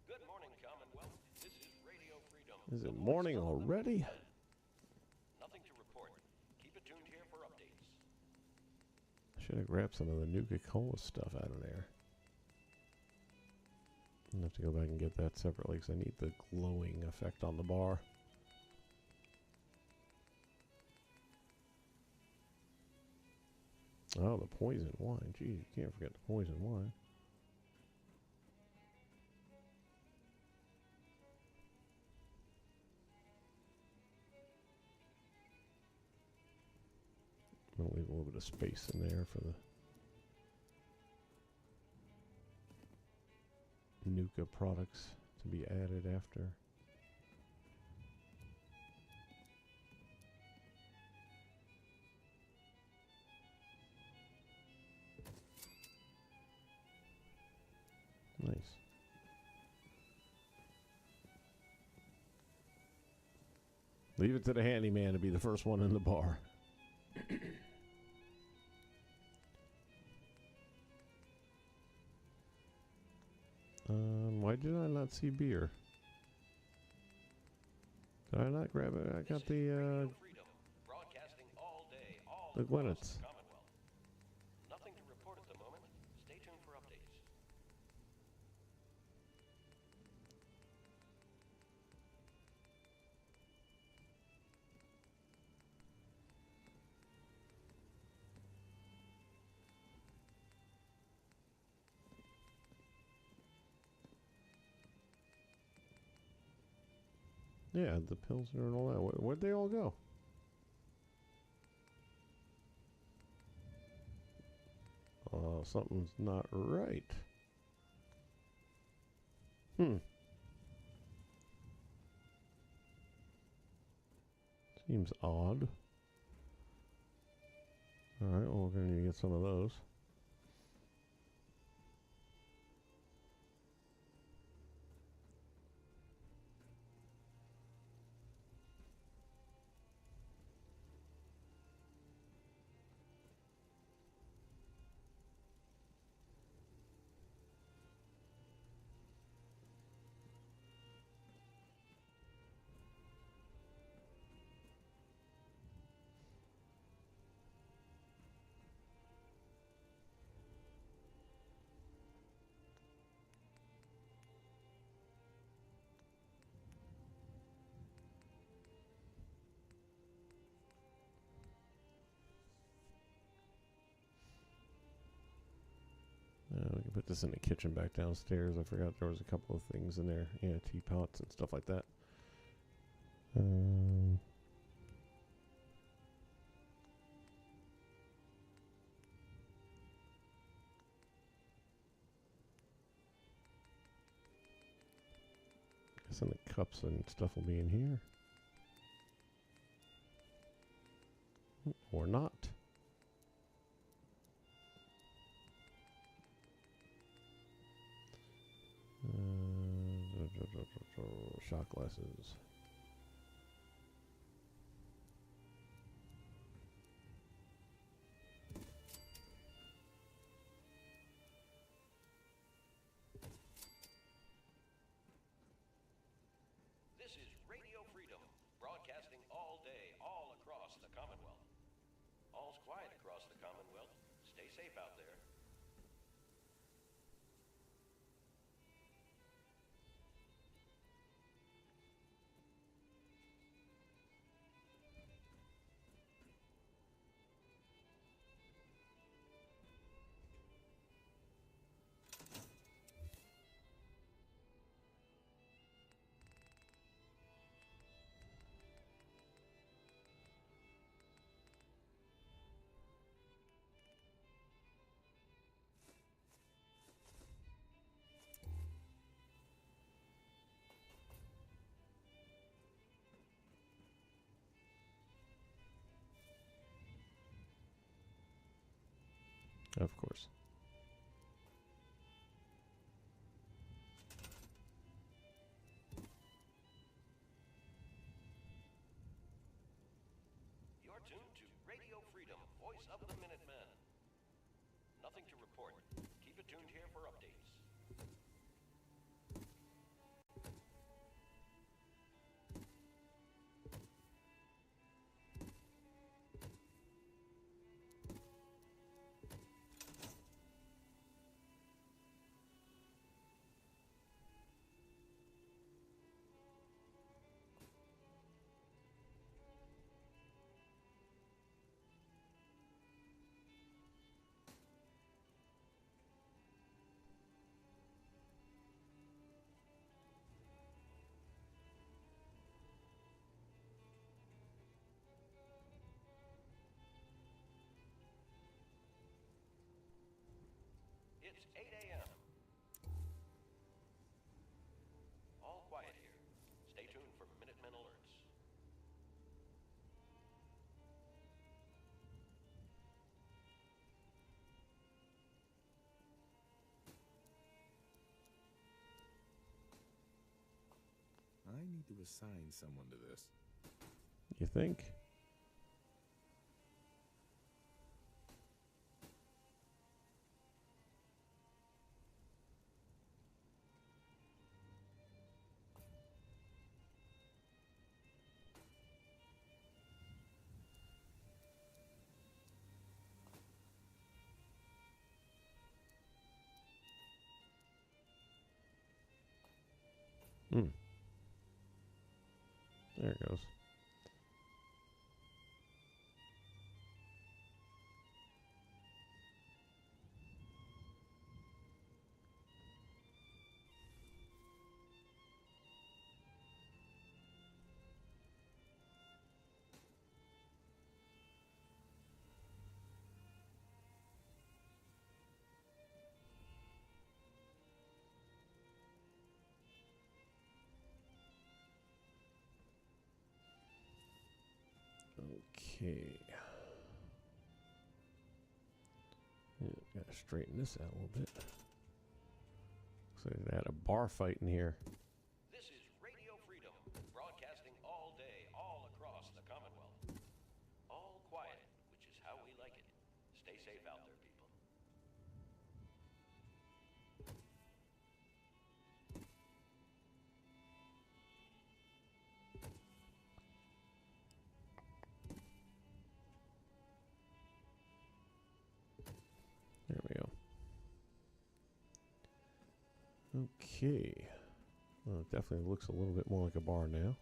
Good morning, Commonwealth. This is Radio Freedom. Is it morning already? Nothing to report. Keep it tuned here for updates. Should have grabbed some of the Nuka-Cola stuff out of there. I'll have to go back and get that separately because I need the glowing effect on the bar. Oh, the poison wine. Geez, you can't forget the poison wine. I'm gonna leave a little bit of space in there for the Nuka products to be added after. Nice. Leave it to the handyman to be the first one in the bar. Why did I not see beer? Did I not grab it? I got the Freedom, broadcasting all day, all the across Gwennets. the Commonwealth. Nothing to report at the moment. Stay tuned for updates. Yeah, the Pilsner and all that. Where'd they all go? Something's not right. Seems odd. Alright, well, we're going to need to get some of those. Put this in the kitchen back downstairs. I forgot there was a couple of things in there. Yeah, teapots and stuff like that. Guessing the cups and stuff will be in here. Or not. Shot glasses. This is Radio Freedom, broadcasting all day, all across the Commonwealth. All's quiet across the Commonwealth. Stay safe out there. Of course. You're tuned to Radio Freedom, voice of the Minutemen. Nothing to report. Keep it tuned here for updates. It's 8 a.m. All quiet here. Stay tuned for Minutemen alerts. I need to assign someone to this. You think? There it goes. Okay. Yeah, gotta straighten this out a little bit. Looks like they had a bar fight in here. This is Radio Freedom, broadcasting all day, all across the Commonwealth. All quiet, which is how we like it. Stay safe out there, people. There we go. Okay. Well, it definitely looks a little bit more like a bar now.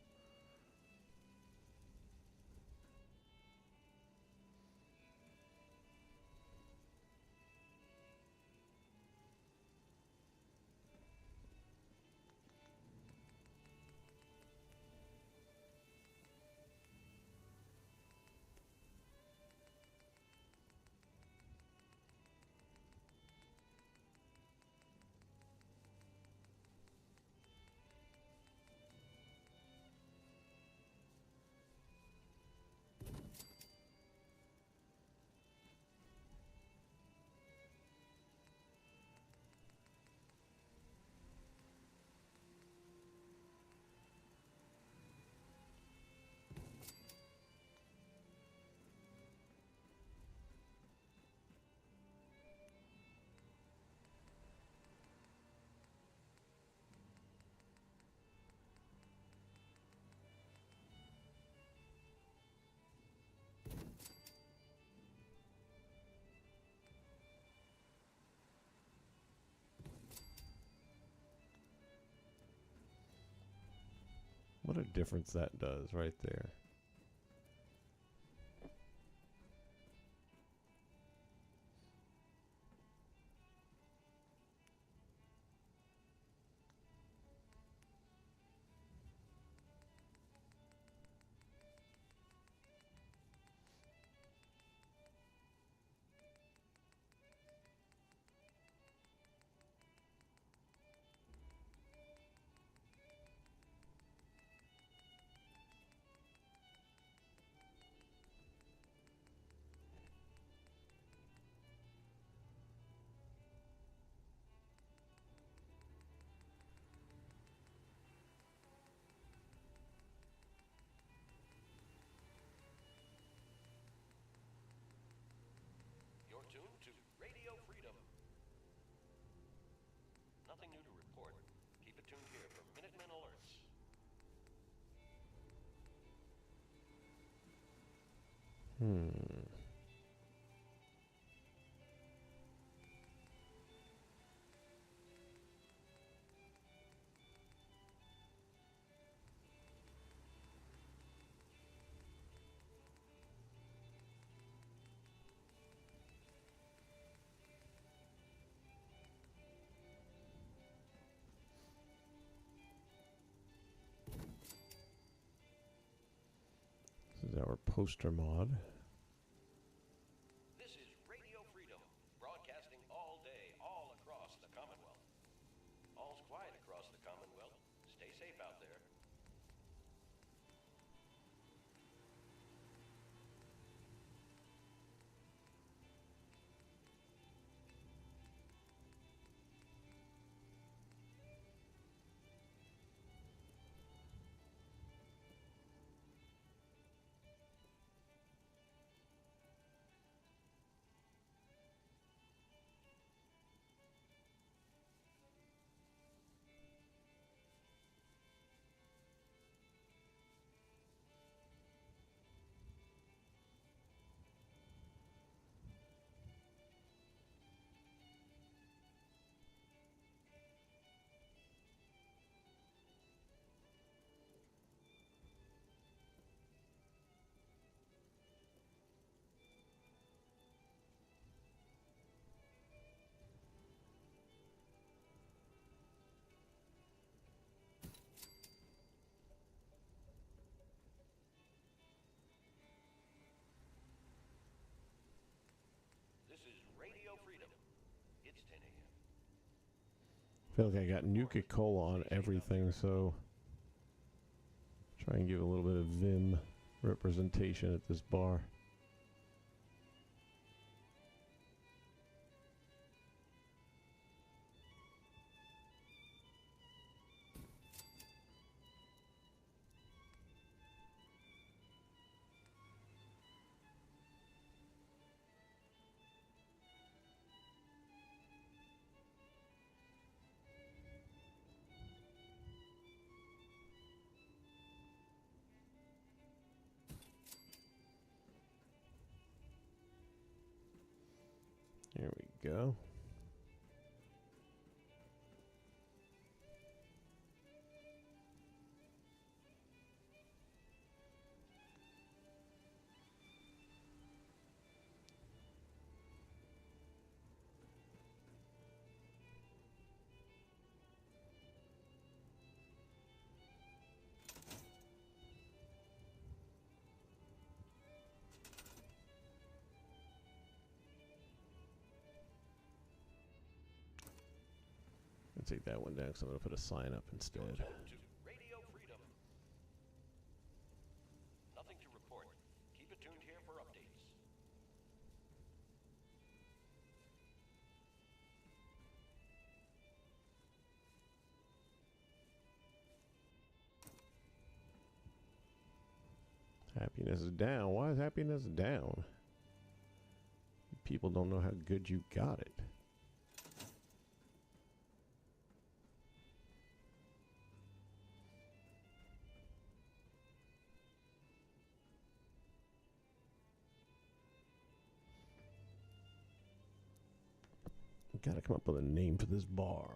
What a difference that does right there. You're tuned to Radio Freedom. Nothing new to report. Keep it tuned here for Minutemen alerts. This is our poster mod. This is Radio Freedom, broadcasting all day, all across the Commonwealth. All's quiet across the Commonwealth. Stay safe out there. This is Radio Freedom. It's 10 a.m. I feel like I got Nuka-Cola on everything, so try and give a little bit of Vim representation at this bar. There we go. I'll take that one down because I'm going to put a sign up instead. You're tuned to Radio Freedom. Nothing to report. Keep it tuned here for updates. Happiness is down. Why is happiness down? People don't know how good you got it. Gotta come up with a name for this bar.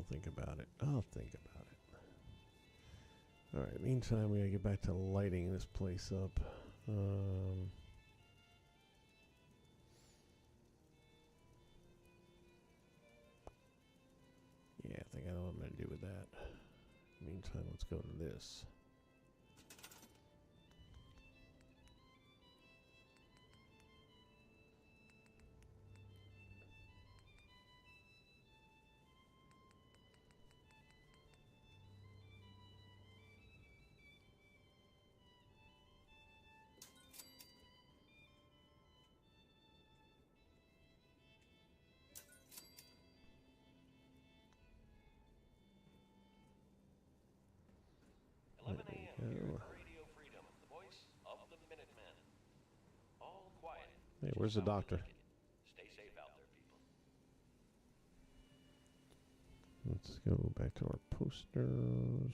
I'll think about it. I'll think about it. Alright, meantime, we gotta get back to lighting this place up. Yeah, I think I know what I'm gonna do with that. Meantime, let's go to this. There 11 we a.m. here go. at Radio Freedom, the voice of the Minutemen. All quiet. Hey, which where's is the how we doctor? like it. Stay safe out there, people. Let's go back to our posters.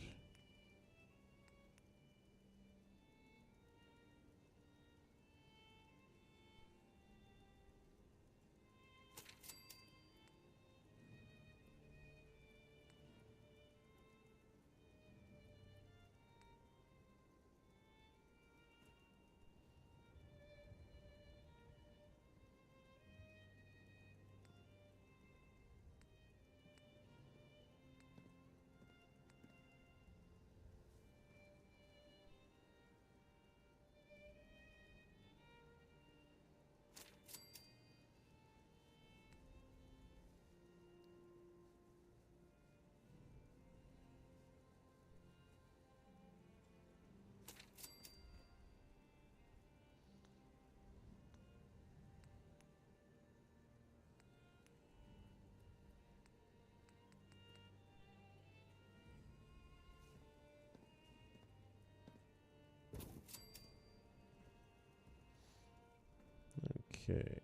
Okay.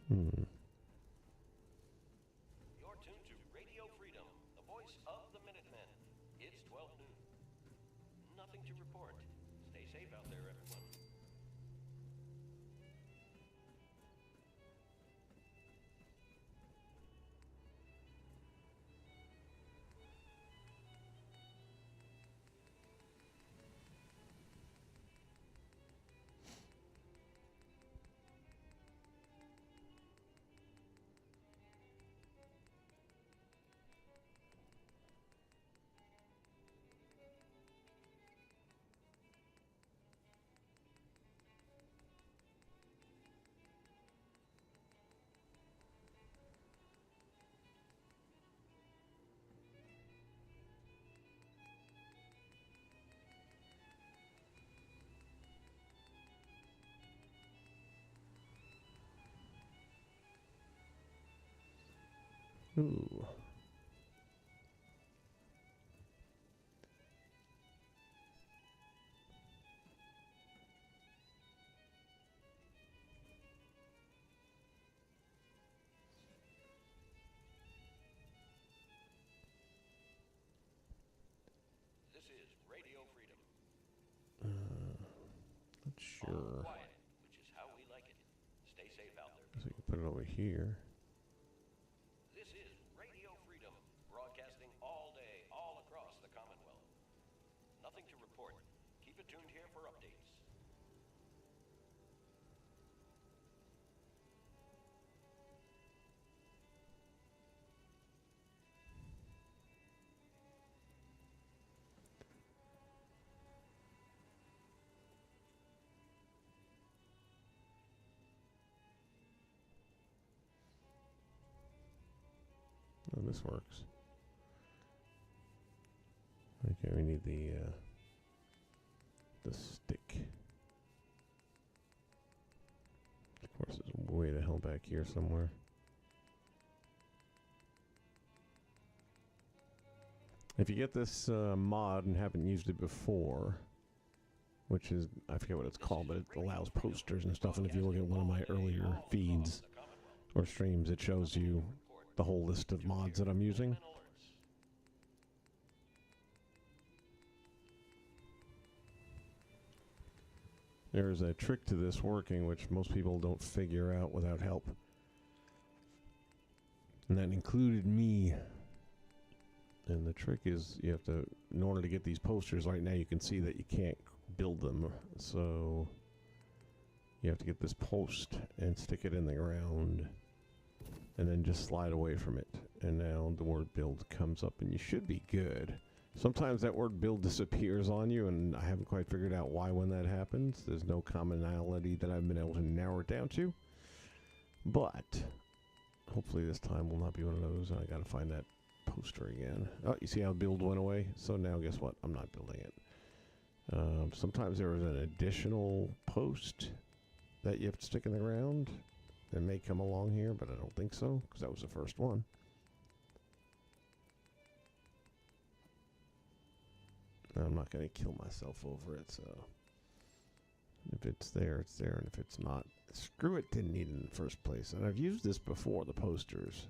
Hmm. You're tuned to Radio Freedom, the voice of the Minutemen. It's 12 noon. Nothing to report. Stay safe out there, everyone. Ooh. This is Radio Freedom. Not All sure. quiet, which is how we like it. Stay safe out there. So we can put it over here. This is Radio Freedom, broadcasting all day, all across the Commonwealth. Nothing to report. Keep it tuned here for updates. this works. Okay, we need the stick. Of course, there's way the hell back here somewhere. If you get this mod and haven't used it before, which is, I forget what it's called, but it allows posters and stuff, and if you look at one of my earlier feeds or streams, it shows you the whole list of mods that I'm using. There's a trick to this working, which most people don't figure out without help. And that included me. And the trick is you have to, in order to get these posters, right now you can see that you can't build them. So you have to get this post and stick it in the ground and then just slide away from it. And now the word build comes up and you should be good. Sometimes that word build disappears on you, and I haven't quite figured out why when that happens. There's no commonality that I've been able to narrow it down to. But hopefully this time will not be one of those. I gotta find that poster again. Oh, you see how build went away? So now guess what? I'm not building it. Sometimes there is an additional post that you have to stick in the ground. It may come along here, but I don't think so, because that was the first one. I'm not going to kill myself over it, so if it's there, it's there, and if it's not, screw it, didn't need it in the first place. And I've used this before, the posters.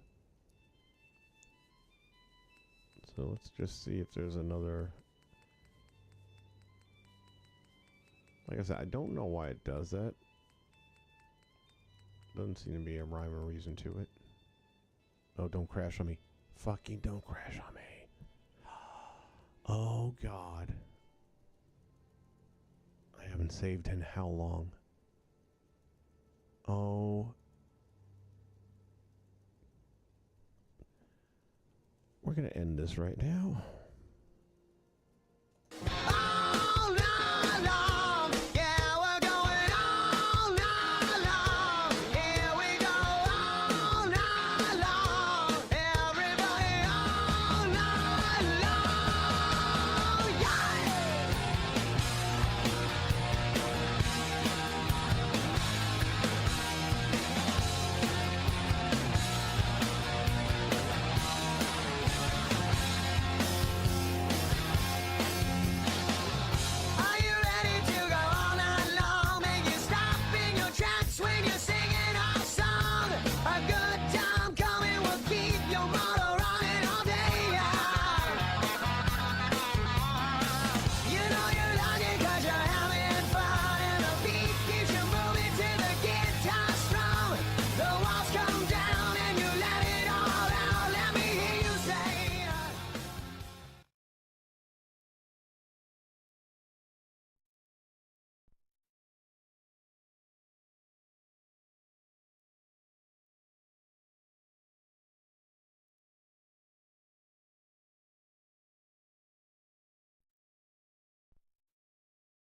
So let's just see if there's another. Like I said, I don't know why it does that. Doesn't seem to be a rhyme or reason to it. Oh, don't crash on me. Fucking don't crash on me. Oh, God. I haven't saved in how long? Oh. We're going to end this right now.